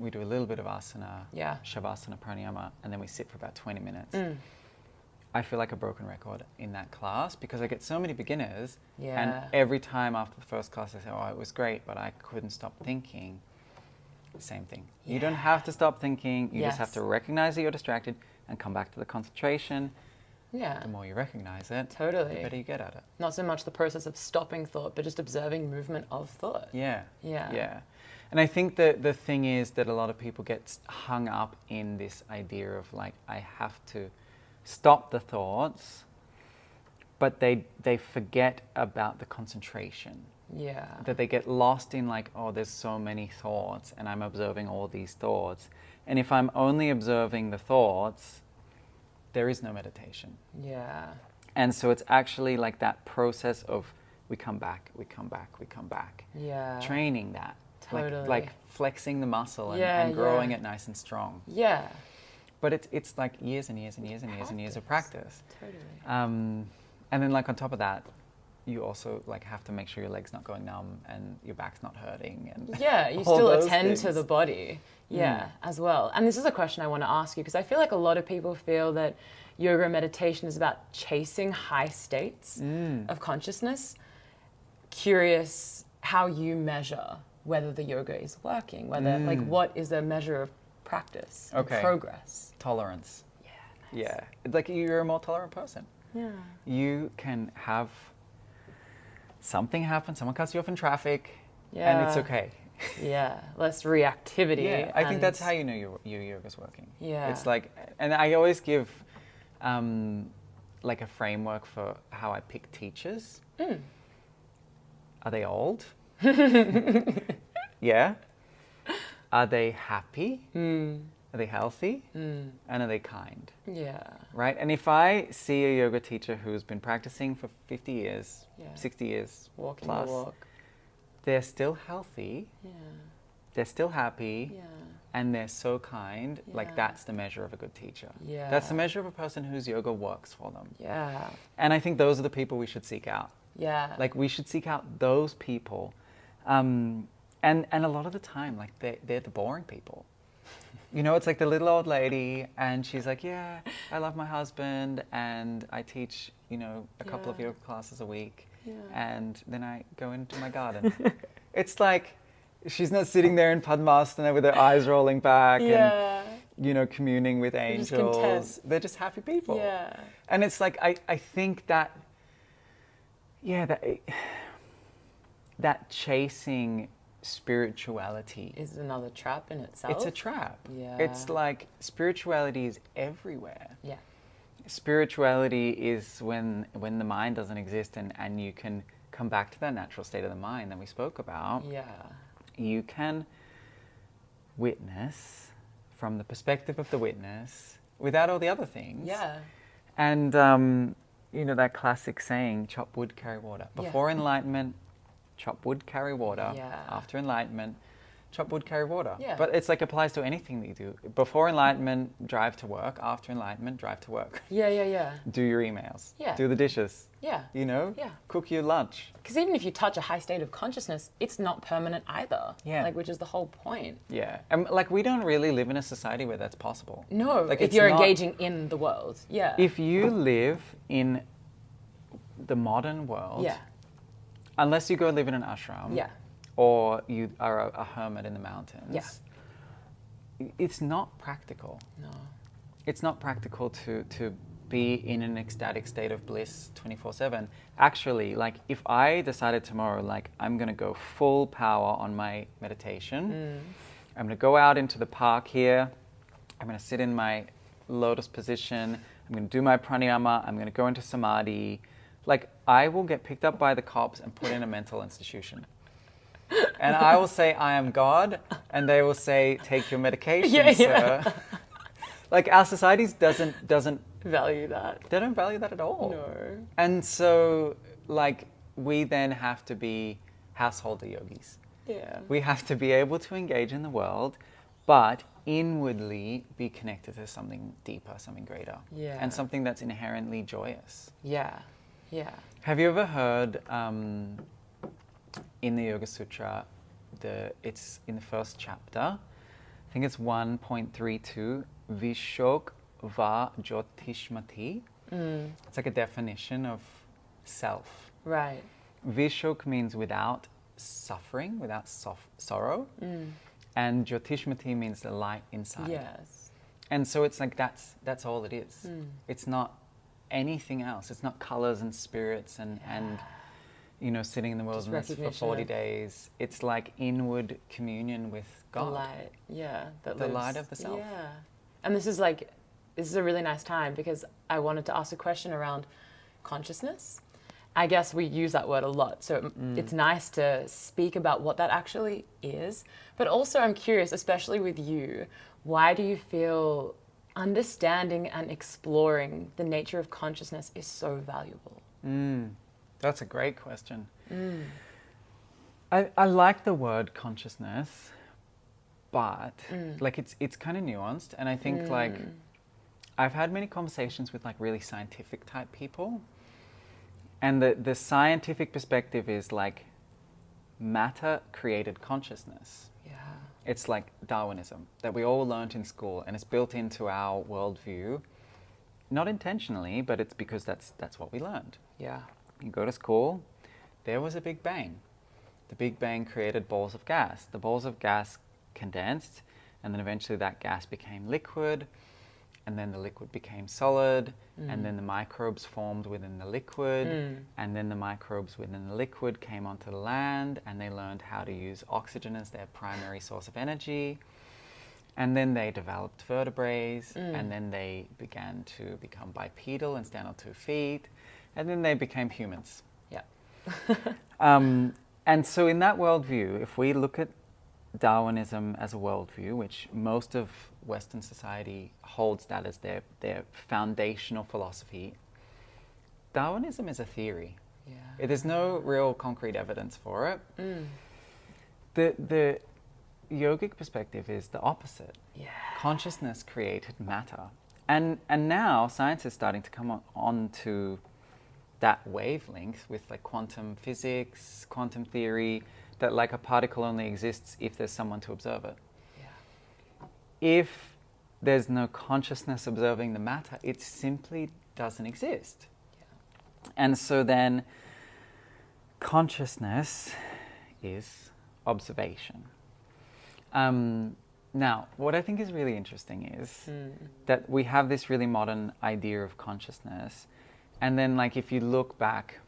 We do a little bit of asana, Yeah. shavasana, pranayama, and then we sit for about 20 minutes. I feel like a broken record in that class because I get so many beginners, Yeah. and every time after the first class I say, oh, it was great, but I couldn't stop thinking. Same thing. You don't have to stop thinking, you just have Yes. to recognize that you're distracted and come back to the concentration. Yeah. The more you recognize it, Totally. the better you get at it. Not so much the process of stopping thought, but just observing movement of thought. Yeah. Yeah. Yeah. And I think that the thing is that a lot of people get hung up in this idea of like, I have to stop the thoughts, but they forget about the concentration. Yeah. That they get lost in like, oh, there's so many thoughts and I'm observing all these thoughts. And if I'm only observing the thoughts, there is no meditation. Yeah. And so it's actually like that process of we come back, we come back, we come back. Yeah. Training that. Totally. Like flexing the muscle and, Yeah, and growing yeah. it nice and strong. Yeah. But it's like years and years and years and years and years of practice. Totally. And then like on top of that, you also like have to make sure your leg's not going numb and your back's not hurting. And Yeah, you all still those attend to things. the body. Yeah, as well. And this is a question I want to ask you because I feel like a lot of people feel that yoga and meditation is about chasing high states of consciousness. Curious how you measure whether the yoga is working, whether like what is a measure of practice, and Okay. progress. Tolerance. Yeah. Nice. Yeah. It's like you're a more tolerant person. Yeah. You can have something happen, someone cuts you off in traffic, Yeah. and it's okay. Yeah. Less reactivity. Yeah, I think and- that's how you know your yoga's working. Yeah. It's like, and I always give like a framework for how I pick teachers. Are they old? Yeah. are they happy? Are they healthy? And are they kind? Yeah. Right? And if I see a yoga teacher who's been practicing for 50 years, 60 years Walking plus, the walk. they're still healthy, they're still happy, and they're so kind, like that's the measure of a good teacher. Yeah. That's the measure of a person whose yoga works for them. Yeah. And I think those are the people we should seek out. Yeah. Like we should seek out those people. And a lot of the time, like they're the boring people. You know, it's like the little old lady and she's like, yeah, I love my husband and I teach, you know, a couple of yoga classes a week and then I go into my garden. It's like, she's not sitting there in Padmasana with her eyes rolling back and, you know, communing with angels. They're just happy people. Yeah. And it's like, I think that, that chasing spirituality is another trap in itself. It's a trap. Yeah. It's like spirituality is everywhere. Yeah. Spirituality is when the mind doesn't exist and you can come back to that natural state of the mind that we spoke about. Yeah. You can witness from the perspective of the witness without all the other things. Yeah. And you know that classic saying, chop wood, carry water. Before enlightenment, chop wood, carry water. Yeah. After enlightenment, chop wood, carry water. Yeah. But it's like applies to anything that you do. Before enlightenment, drive to work. After enlightenment, drive to work. Yeah. Do your emails. Yeah. Do the dishes. Yeah. You know? Yeah. Cook your lunch. Because even if you touch a high state of consciousness, it's not permanent either. Yeah. Like, which is the whole point. Yeah. And like we don't really live in a society where that's possible. No, like, if you're engaging in the world. Yeah. If you live in the modern world, unless you go live in an ashram, or you are a hermit in the mountains, it's not practical. No. It's not practical to be in an ecstatic state of bliss 24/7. Actually, like if I decided tomorrow, like I'm gonna go full power on my meditation, I'm gonna go out into the park here, I'm gonna sit in my lotus position, I'm gonna do my pranayama, I'm gonna go into samadhi, like I will get picked up by the cops and put in a mental institution. And I will say, I am God, and they will say, take your medication, sir. Like our societies doesn't value that. They don't value that at all. No. And so, like, we then have to be householder yogis. Yeah. We have to be able to engage in the world, but inwardly be connected to something deeper, something greater. Yeah. And something that's inherently joyous. Yeah. Yeah. Have you ever heard in the Yoga Sutra, it's in the first chapter, I think it's 1.32, Vishok va Jyotishmati. It's like a definition of self. Right. Vishok means without suffering, without sorrow. And Jyotishmati means the light inside. Yes. And so it's like that's all it is. It's not anything else. It's not colors and spirits and you know, sitting in the wilderness for 40 days. It's like inward communion with God. The light, that the lives. light of the self. Yeah. And this is a really nice time because I wanted to ask a question around consciousness. I guess we use that word a lot, so it's nice to speak about what that actually is. But also I'm curious, especially with you, why do you feel understanding and exploring the nature of consciousness is so valuable? That's a great question. I like the word consciousness, but like it's kind of nuanced, and I think like I've had many conversations with like really scientific type people, and the scientific perspective is like matter created consciousness. Yeah. It's like Darwinism that we all learnt in school, and it's built into our worldview, not intentionally, but it's because that's what we learned. Yeah. You go to school, there was a Big Bang. The Big Bang created balls of gas. The balls of gas condensed, and then eventually that gas became liquid, and then the liquid became solid, and then the microbes formed within the liquid, and then the microbes within the liquid came onto the land, and they learned how to use oxygen as their primary source of energy. And then they developed vertebrae, and then they began to become bipedal and stand on 2 feet. And then they became humans. Yeah. And so in that worldview, if we look at Darwinism as a worldview, which most of Western society holds that as their foundational philosophy, Darwinism is a theory. Yeah. There's no real concrete evidence for it. The yogic perspective is the opposite. Yeah. Consciousness created matter. And now science is starting to come on to that wavelength with like quantum physics, quantum theory, that like a particle only exists if there's someone to observe it. Yeah. If there's no consciousness observing the matter, it simply doesn't exist. Yeah. And so then consciousness is observation. Now, what I think is really interesting is that we have this really modern idea of consciousness, and then like if you look back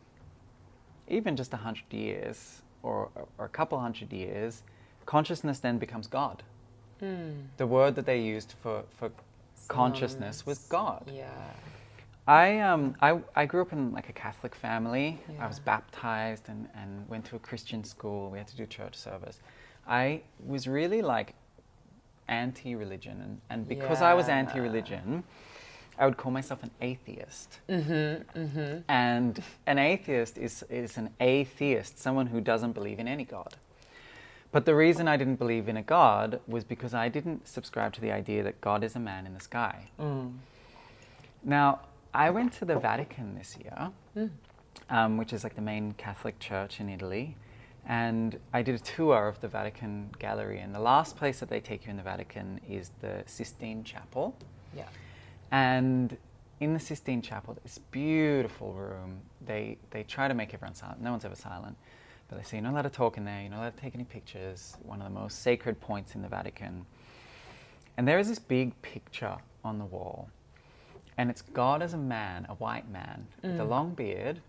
even just 100 years or a couple hundred years, consciousness then becomes God. The word that they used for consciousness was God. Yeah. I grew up in like a Catholic family. Yeah. I was baptized and went to a Christian school. We had to do church service. I was really like anti-religion, and because I was anti-religion, I would call myself an atheist. And an atheist is an atheist, someone who doesn't believe in any God. But the reason I didn't believe in a God was because I didn't subscribe to the idea that God is a man in the sky. Now, I went to the Vatican this year, which is like the main Catholic church in Italy, and I did a tour of the Vatican Gallery, and the last place that they take you in the Vatican is the Sistine Chapel. Yeah. And in the Sistine Chapel, this beautiful room, they try to make everyone silent. No one's ever silent. But they say, you're not allowed to talk in there, you're not allowed to take any pictures. One of the most sacred points in the Vatican. And there is this big picture on the wall. And it's God as a man, a white man, with a long beard.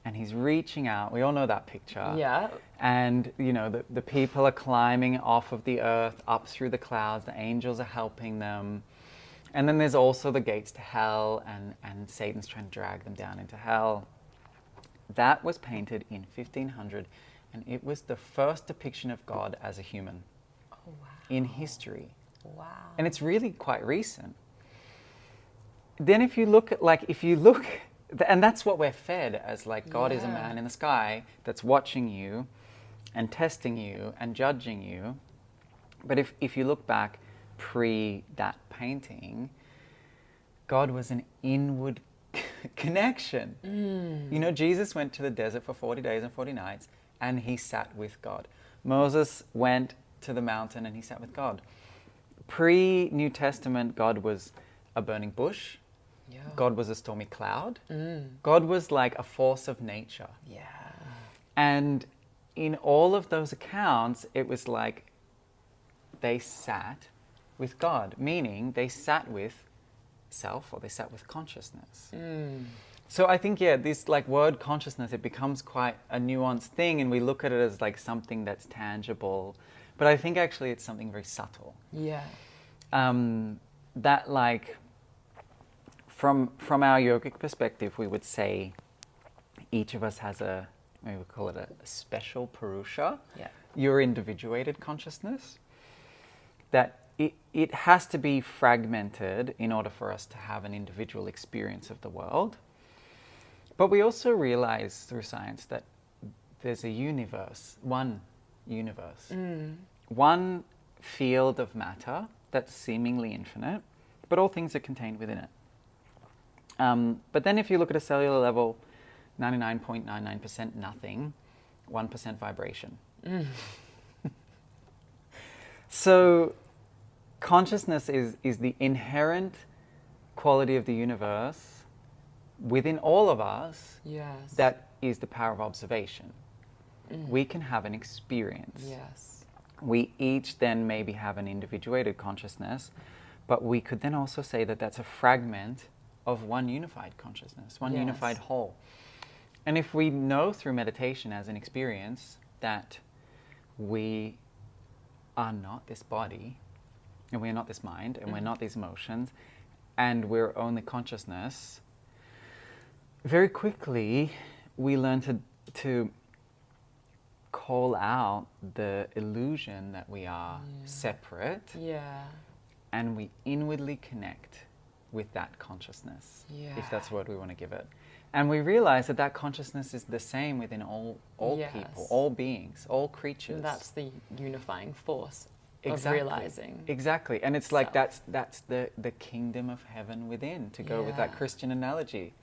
And he's reaching out. We all know that picture. Yeah. And, you know, the people are climbing off of the earth, up through the clouds. The angels are helping them. And then there's also the gates to hell, and Satan's trying to drag them down into hell. That was painted in 1500, and it was the first depiction of God as a human in history. Wow. And it's really quite recent. Then if you look at, and that's what we're fed as, like, God is a man in the sky that's watching you and testing you and judging you. But if you look back pre that painting, God was an inward connection. You know, Jesus went to the desert for 40 days and 40 nights and he sat with God. Moses went to the mountain and he sat with God. Pre-New Testament, God was a burning bush. Yeah. God was a stormy cloud. God was like a force of nature. Yeah. And in all of those accounts, it was like they sat with God, meaning they sat with self, or they sat with consciousness. So I think, this like word consciousness, it becomes quite a nuanced thing, and we look at it as like something that's tangible, but I think actually it's something very subtle. Yeah. That like from our yogic perspective, we would say each of us has we would call it a special purusha, your individuated consciousness, that it has to be fragmented in order for us to have an individual experience of the world. But we also realize through science that there's a universe, one universe, one field of matter that's seemingly infinite, but all things are contained within it. But then if you look at a cellular level, 99.99% nothing, 1% vibration. So consciousness is the inherent quality of the universe within all of us. Yes. That is the power of observation. We can have an experience. Yes. We each then maybe have an individuated consciousness, but we could then also say that that's a fragment of one unified consciousness, one unified whole. And if we know through meditation as an experience that we are not this body, and we're not this mind, and we're not these emotions, and we're only consciousness, very quickly we learn to call out the illusion that we are separate, and we inwardly connect with that consciousness, if that's what we want to give it. And we realize that that consciousness is the same within all people, all beings, all creatures. And that's the unifying force of Exactly. realizing. Exactly. And it's like that's the kingdom of heaven within, to go with that Christian analogy.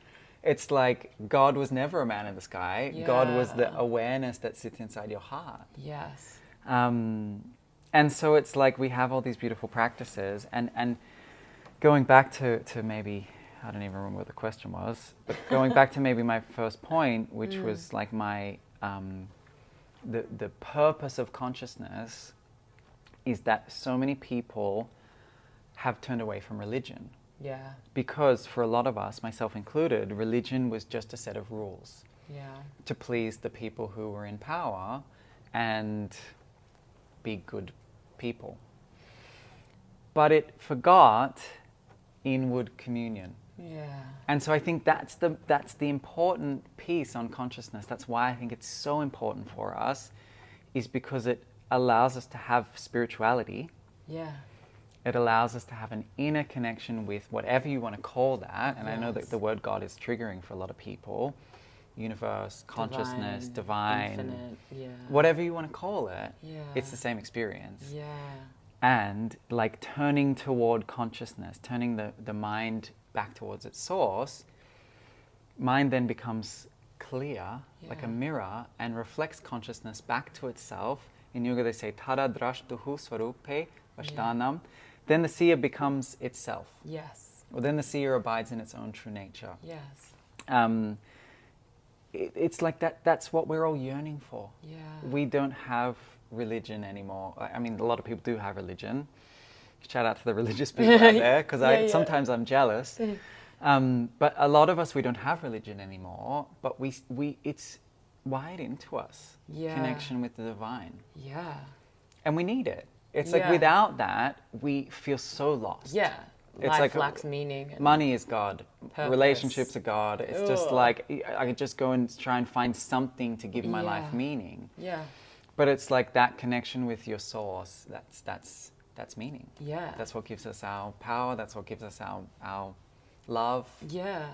It's like God was never a man in the sky. God was the awareness that sits inside your heart. Yes. And so it's like we have all these beautiful practices, and going back to maybe, I don't even remember what the question was, but going back to maybe my first point, which was like my, the purpose of consciousness is that so many people have turned away from religion. Yeah. Because for a lot of us, myself included, religion was just a set of rules to please the people who were in power and be good people. But it forgot inward communion. Yeah. And so I think that's the important piece on consciousness. That's why I think it's so important for us, is because it allows us to have spirituality. Yeah. It allows us to have an inner connection with whatever you want to call that. And I know that the word God is triggering for a lot of people. Universe, consciousness, divine, infinite, whatever you want to call it, it's the same experience. And like turning toward consciousness, turning the mind back towards its source, mind then becomes clear, like a mirror, and reflects consciousness back to itself. In yoga they say tada drashtuhu swarupe vashtanam. Then the seer becomes itself. Yes. Or then the seer abides in its own true nature. Yes. It's like that's what we're all yearning for. Yeah. We don't have religion anymore. I mean, a lot of people do have religion. Shout out to the religious people out there, because sometimes I'm jealous. But a lot of us, we don't have religion anymore, but it's wired into us. Connection with the divine. Yeah. And we need it. It's like without that, we feel so lost. Yeah. It's Life like lacks meaning. Money is God. Purpose. Relationships are God. It's just like I could just go and try and find something to give my life meaning. Yeah. But it's like that connection with your source. That's meaning. Yeah. That's what gives us our power. That's what gives us our love. Yeah.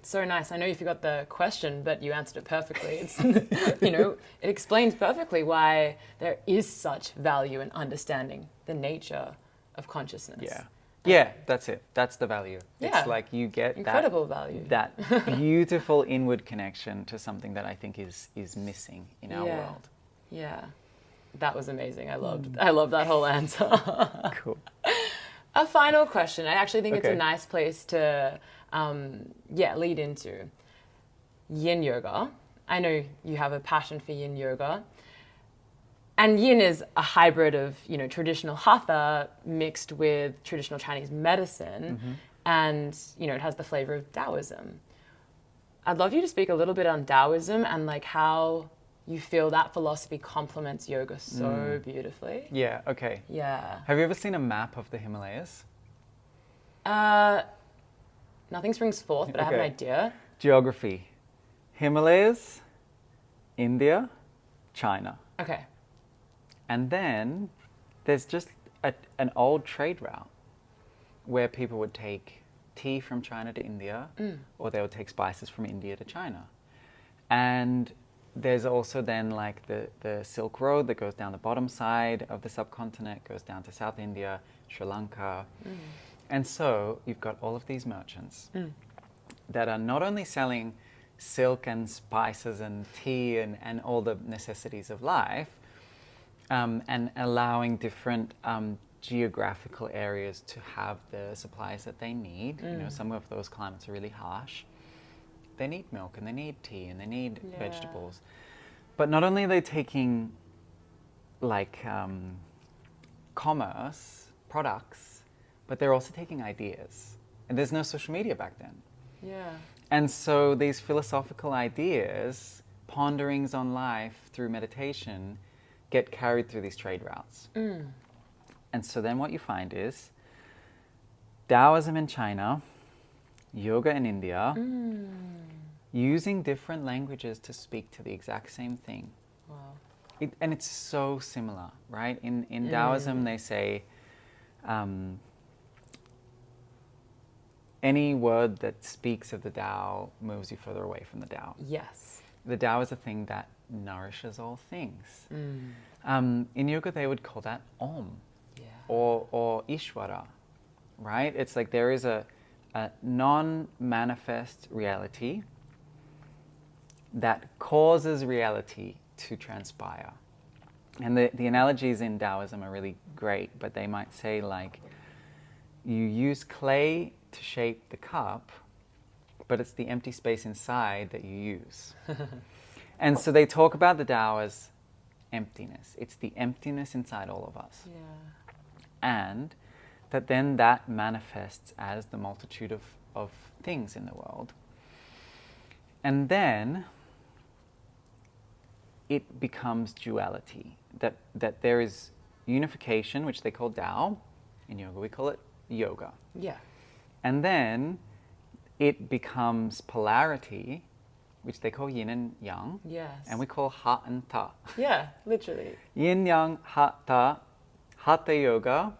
So nice. I know you forgot the question, but you answered it perfectly. It's, it explains perfectly why there is such value in understanding the nature of consciousness. Yeah. Yeah, that's it. That's the value. Yeah. It's like you get incredible value. That beautiful inward connection to something that I think is missing in our world. Yeah. That was amazing. I loved that whole answer. Cool. A final question. I actually think it's a nice place to lead into Yin Yoga. I know you have a passion for Yin Yoga. And Yin is a hybrid of, traditional Hatha mixed with traditional Chinese medicine. And, it has the flavor of Taoism. I'd love you to speak a little bit on Taoism and like how you feel that philosophy complements yoga so beautifully. Yeah, okay. Yeah. Have you ever seen a map of the Himalayas? Nothing springs forth, but I have an idea. Geography. Himalayas, India, China. Okay. And then there's just an old trade route where people would take tea from China to India, or they would take spices from India to China. And there's also then like the Silk Road that goes down the bottom side of the subcontinent, goes down to South India, Sri Lanka. And so you've got all of these merchants that are not only selling silk and spices and tea and all the necessities of life, and allowing different geographical areas to have the supplies that they need. Some of those climates are really harsh. They need milk and they need tea and they need vegetables. But not only are they taking like commerce, products, but they're also taking ideas. And there's no social media back then. Yeah. And so these philosophical ideas, ponderings on life through meditation, get carried through these trade routes. And so then what you find is Taoism in China, yoga in India, using different languages to speak to the exact same thing. Wow. and it's so similar, right? In Taoism, they say any word that speaks of the Tao moves you further away from the Tao. Yes. The Tao is a thing that nourishes all things. In yoga, they would call that Om, or Ishvara, right? It's like there is a non-manifest reality that causes reality to transpire. And the analogies in Taoism are really great, but they might say like, you use clay to shape the cup, but it's the empty space inside that you use. And so they talk about the Tao as emptiness. It's the emptiness inside all of us. And that manifests as the multitude of things in the world. And then it becomes duality, that there is unification, which they call Tao. In yoga, we call it yoga. And then it becomes polarity, which they call yin and yang. And we call ha and ta. Literally. Yin, yang, hatha, hatha yoga.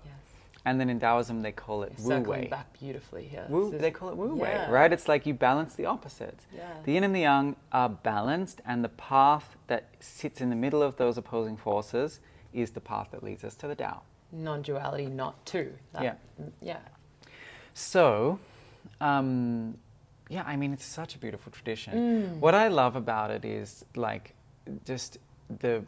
And then in Taoism, they call it wu wei. Circling back beautifully here. They call it wu wei, right? It's like you balance the opposites. The yin and the yang are balanced, and the path that sits in the middle of those opposing forces is the path that leads us to the Tao. Non-duality, not two. So, I mean, it's such a beautiful tradition. What I love about it is like just the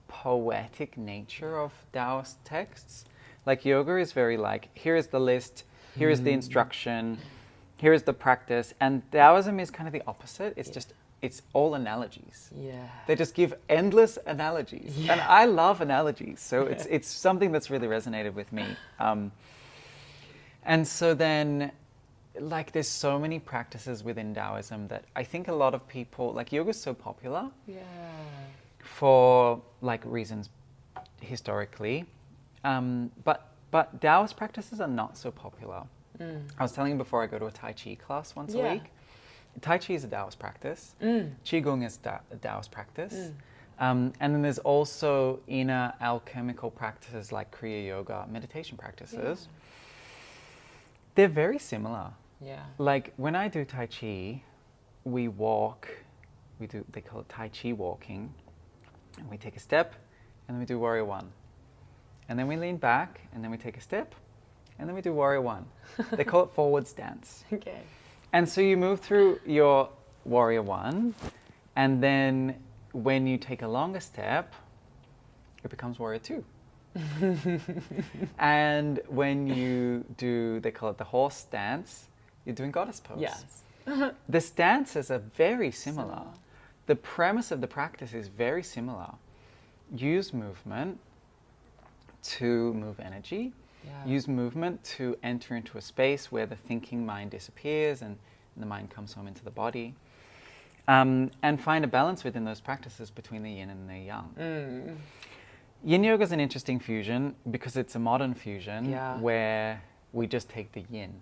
poetic nature of Taoist texts. Like yoga is very like, here is the list, here is the instruction, here is the practice. And Taoism is kind of the opposite. It's just, it's all analogies. They just give endless analogies. And I love analogies. So it's something that's really resonated with me. And so then, like, there's so many practices within Taoism that I think a lot of people, like yoga is so popular for like reasons historically. But Taoist practices are not so popular. I was telling you before, I go to a Tai Chi class once a week. Tai Chi is a Taoist practice. Qigong is a Taoist practice. And then there's also inner alchemical practices like Kriya Yoga, meditation practices. They're very similar. Like when I do Tai Chi, we walk, they call it Tai Chi walking. And we take a step, and then we do Warrior One. And then we lean back, and then we take a step, and then we do Warrior One. They call it forward stance. And so you move through your Warrior One, and then when you take a longer step, it becomes Warrior Two. And when you do, they call it the horse stance, you're doing Goddess pose. The stances are very similar. The premise of the practice is very similar. Use movement to move energy. Use movement to enter into a space where the thinking mind disappears and the mind comes home into the body. And find a balance within those practices between the yin and the yang. Yin Yoga is an interesting fusion because it's a modern fusion where we just take the yin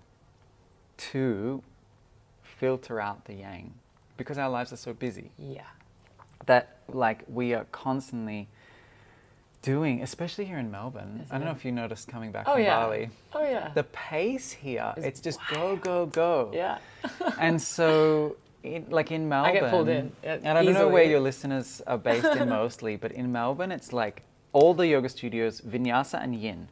to filter out the yang because our lives are so busy. That like we are constantly doing, especially here in Melbourne. I don't know if you noticed coming back from Bali. The pace here, it's just go, go, go. And so like in Melbourne, I get pulled in. And I don't know where your listeners are based in mostly, but in Melbourne, it's like all the yoga studios, vinyasa and yin.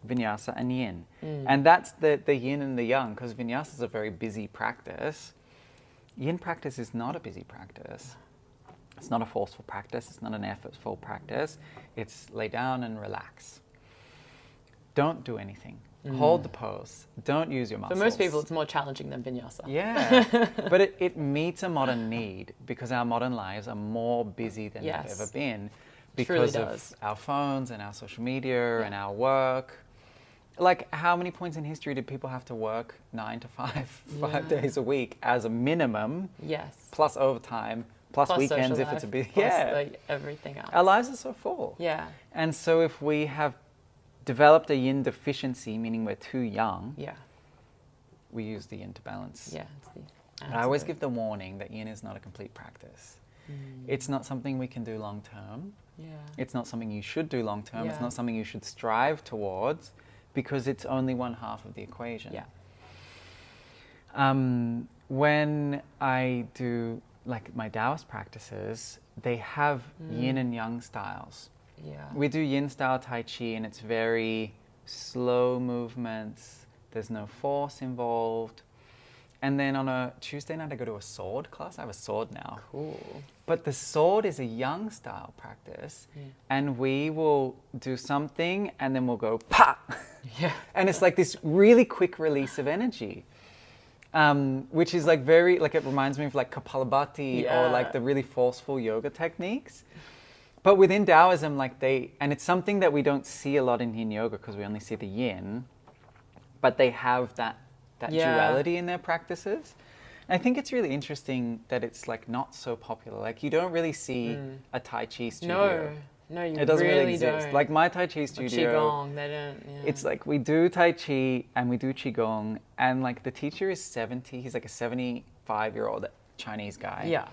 Vinyasa and yin. And that's the yin and the yang, because vinyasa is a very busy practice. Yin practice is not a busy practice. It's not a forceful practice. It's not an effortful practice. It's lay down and relax. Don't do anything. Hold the pose. Don't use your muscles. For most people, it's more challenging than vinyasa. But it meets a modern need because our modern lives are more busy than they've ever been because of our phones and our social media and our work. Like, how many points in history did people have to work 9 to 5 days a week as a minimum? Plus overtime, plus weekends if it's a bit. Everything else. Our lives are so full. And so if we have developed a yin deficiency, meaning we're too young, we use the yin to balance. It's the I always give the warning that yin is not a complete practice. It's not something we can do long term. Yeah. It's not something you should do long term. It's Yeah. not something you should strive towards, because it's only one half of the equation. Yeah. When I do like my Taoist practices, they have yin and yang styles. Yeah. We do yin style Tai Chi, and it's very slow movements. There's no force involved. And then on a Tuesday night, I go to a sword class. I have a sword now. Cool. But the sword is a yang style practice. Yeah. And we will do something and then we'll go pa! Yeah. And it's like this really quick release of energy. Which is like very, like it reminds me of like Kapalabhati or like the really forceful yoga techniques. But within Taoism, like and it's something that we don't see a lot in Yin Yoga because we only see the yin, but they have that duality in their practices. And I think it's really interesting that it's like not so popular. Like you don't really see a Tai Chi studio. No, you it doesn't really exist. don't. Like my Tai Chi studio, Qigong, they don't. Yeah. it's like we do Tai Chi and we do Qigong, and like the teacher is 70. He's like a 75-year-old Chinese guy. Yeah.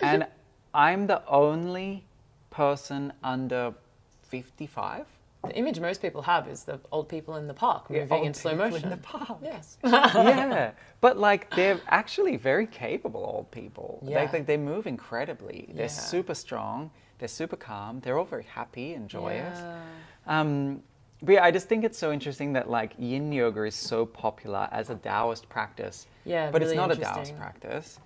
And I'm the only person under 55. The image most people have is the old people in the park moving in slow motion. In the park. Yes. Yeah, but like they're actually very capable old people. Yeah. They move incredibly. They're Yeah. super strong. They're super calm. They're all very happy and joyous. Yeah. But yeah, I just think it's so interesting that like Yin Yoga is so popular as a Taoist practice. Yeah, but really it's not a interesting. Taoist practice.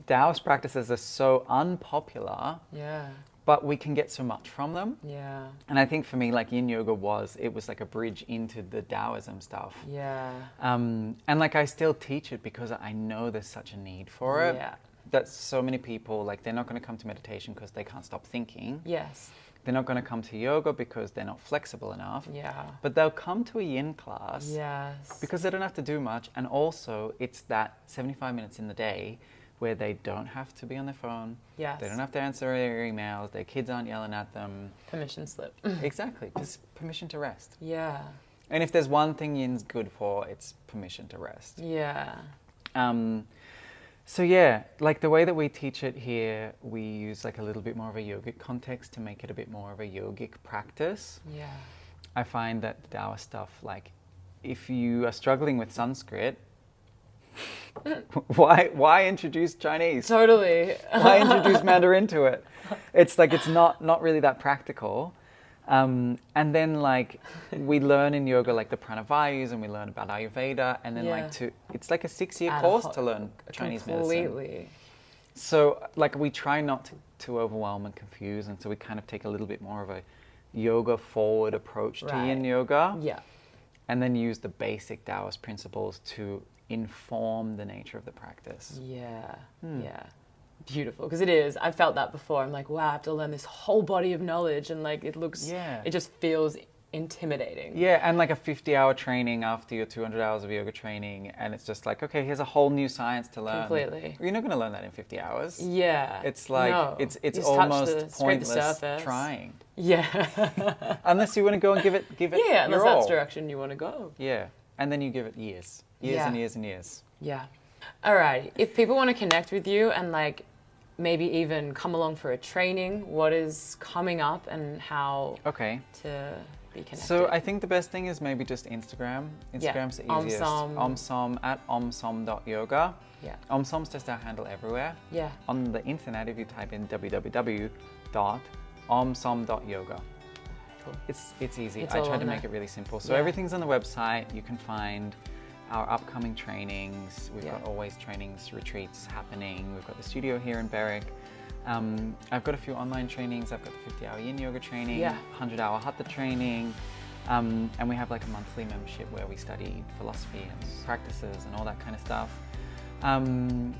Taoist practices are so unpopular, Yeah. but we can get so much from them. Yeah. And I think for me, like Yin Yoga was like a bridge into the Taoism stuff. Yeah. And like I still teach it because I know there's such a need for it. Yeah. That so many people, like they're not going to come to meditation because they can't stop thinking. Yes. They're not going to come to yoga because they're not flexible enough. Yeah. But they'll come to a yin class Yes. because they don't have to do much. And also it's that 75 minutes in the day where they don't have to be on their phone. Yes. They don't have to answer their emails. Their kids aren't yelling at them. Permission slip. Exactly. Just permission to rest. Yeah. And if there's one thing Yin's good for, it's permission to rest. Yeah. So yeah, like the way that we teach it here, we use like a little bit more of a yogic context to make it a bit more of a yogic practice. Yeah. I find that the Taoist stuff, like if you are struggling with Sanskrit, why introduce Chinese? Totally. Why introduce Mandarin to it? It's like it's not really that practical. And then like we learn in yoga like the pranavayus, and we learn about Ayurveda, and then it's like a 6-year course to learn Chinese medicine. Completely. So like we try not to overwhelm and confuse, and so we kind of take a little bit more of a yoga forward approach to Yin Yoga. Yeah. And then use the basic Taoist principles to inform the nature of the practice. Yeah. Yeah. Beautiful, because it is. I've felt that before. I'm like, wow, I have to learn this whole body of knowledge, and like it looks, it just feels intimidating. Yeah, and like a 50-hour training after your 200 hours of yoga training, and it's just like, okay, here's a whole new science to learn. Completely. You're not going to learn that in 50 hours. Yeah. It's like, no. it's Just almost scrape the pointless surface. trying. Yeah. Unless you want to go and give it yeah, unless your that's all. the direction you want to go. Yeah, and then you give it years and years and years. Yeah. All right. If people want to connect with you and like maybe even come along for a training, what is coming up and how to be connected? So I think the best thing is maybe just Instagram. Instagram's the easiest. OmSom at omsom.yoga. Yeah. OmSom's just our handle everywhere. Yeah. On the internet, if you type in www.omsom.yoga. Cool. It's easy. It's I all tried on to make there. it really simple. So everything's on the website. You can find our upcoming trainings. We've got always trainings, retreats happening. We've got the studio here in Berwick. I've got a few online trainings. I've got the 50-hour Yin Yoga training, 100-hour Hatha training, and we have like a monthly membership where we study philosophy and practices and all that kind of stuff. And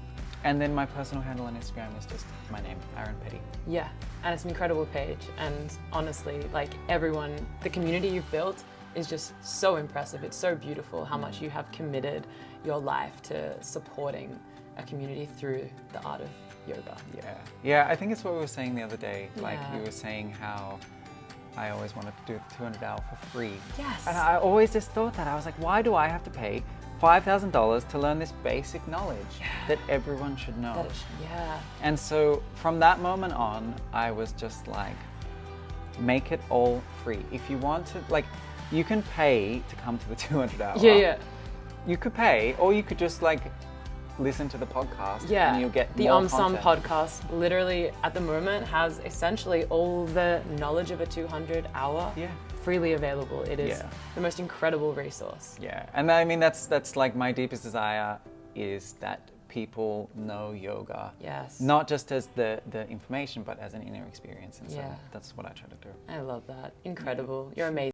then my personal handle on Instagram is just my name, Aaron Petty. Yeah, and it's an incredible page. And honestly, like everyone, the community you've built is just so impressive. It's so beautiful how much you have committed your life to supporting a community through the art of yoga. Yeah, I think it's what we were saying the other day. Like you were saying how I always wanted to do the 200 hour for free. Yes. And I always just thought that. I was like, why do I have to pay $5,000 to learn this basic knowledge that everyone should know. Yeah. And so from that moment on, I was just like, make it all free. If you want to, like, you can pay to come to the 200 hour. Yeah. You could pay, or you could just like listen to the podcast and you'll get the more OmSom content. podcast literally at the moment has essentially all the knowledge of a 200 hour freely available. It is the most incredible resource. Yeah, and I mean that's like my deepest desire is that people know yoga. Yes. Not just as the information, but as an inner experience. And so that's what I try to do. I love that. Incredible. You're amazing.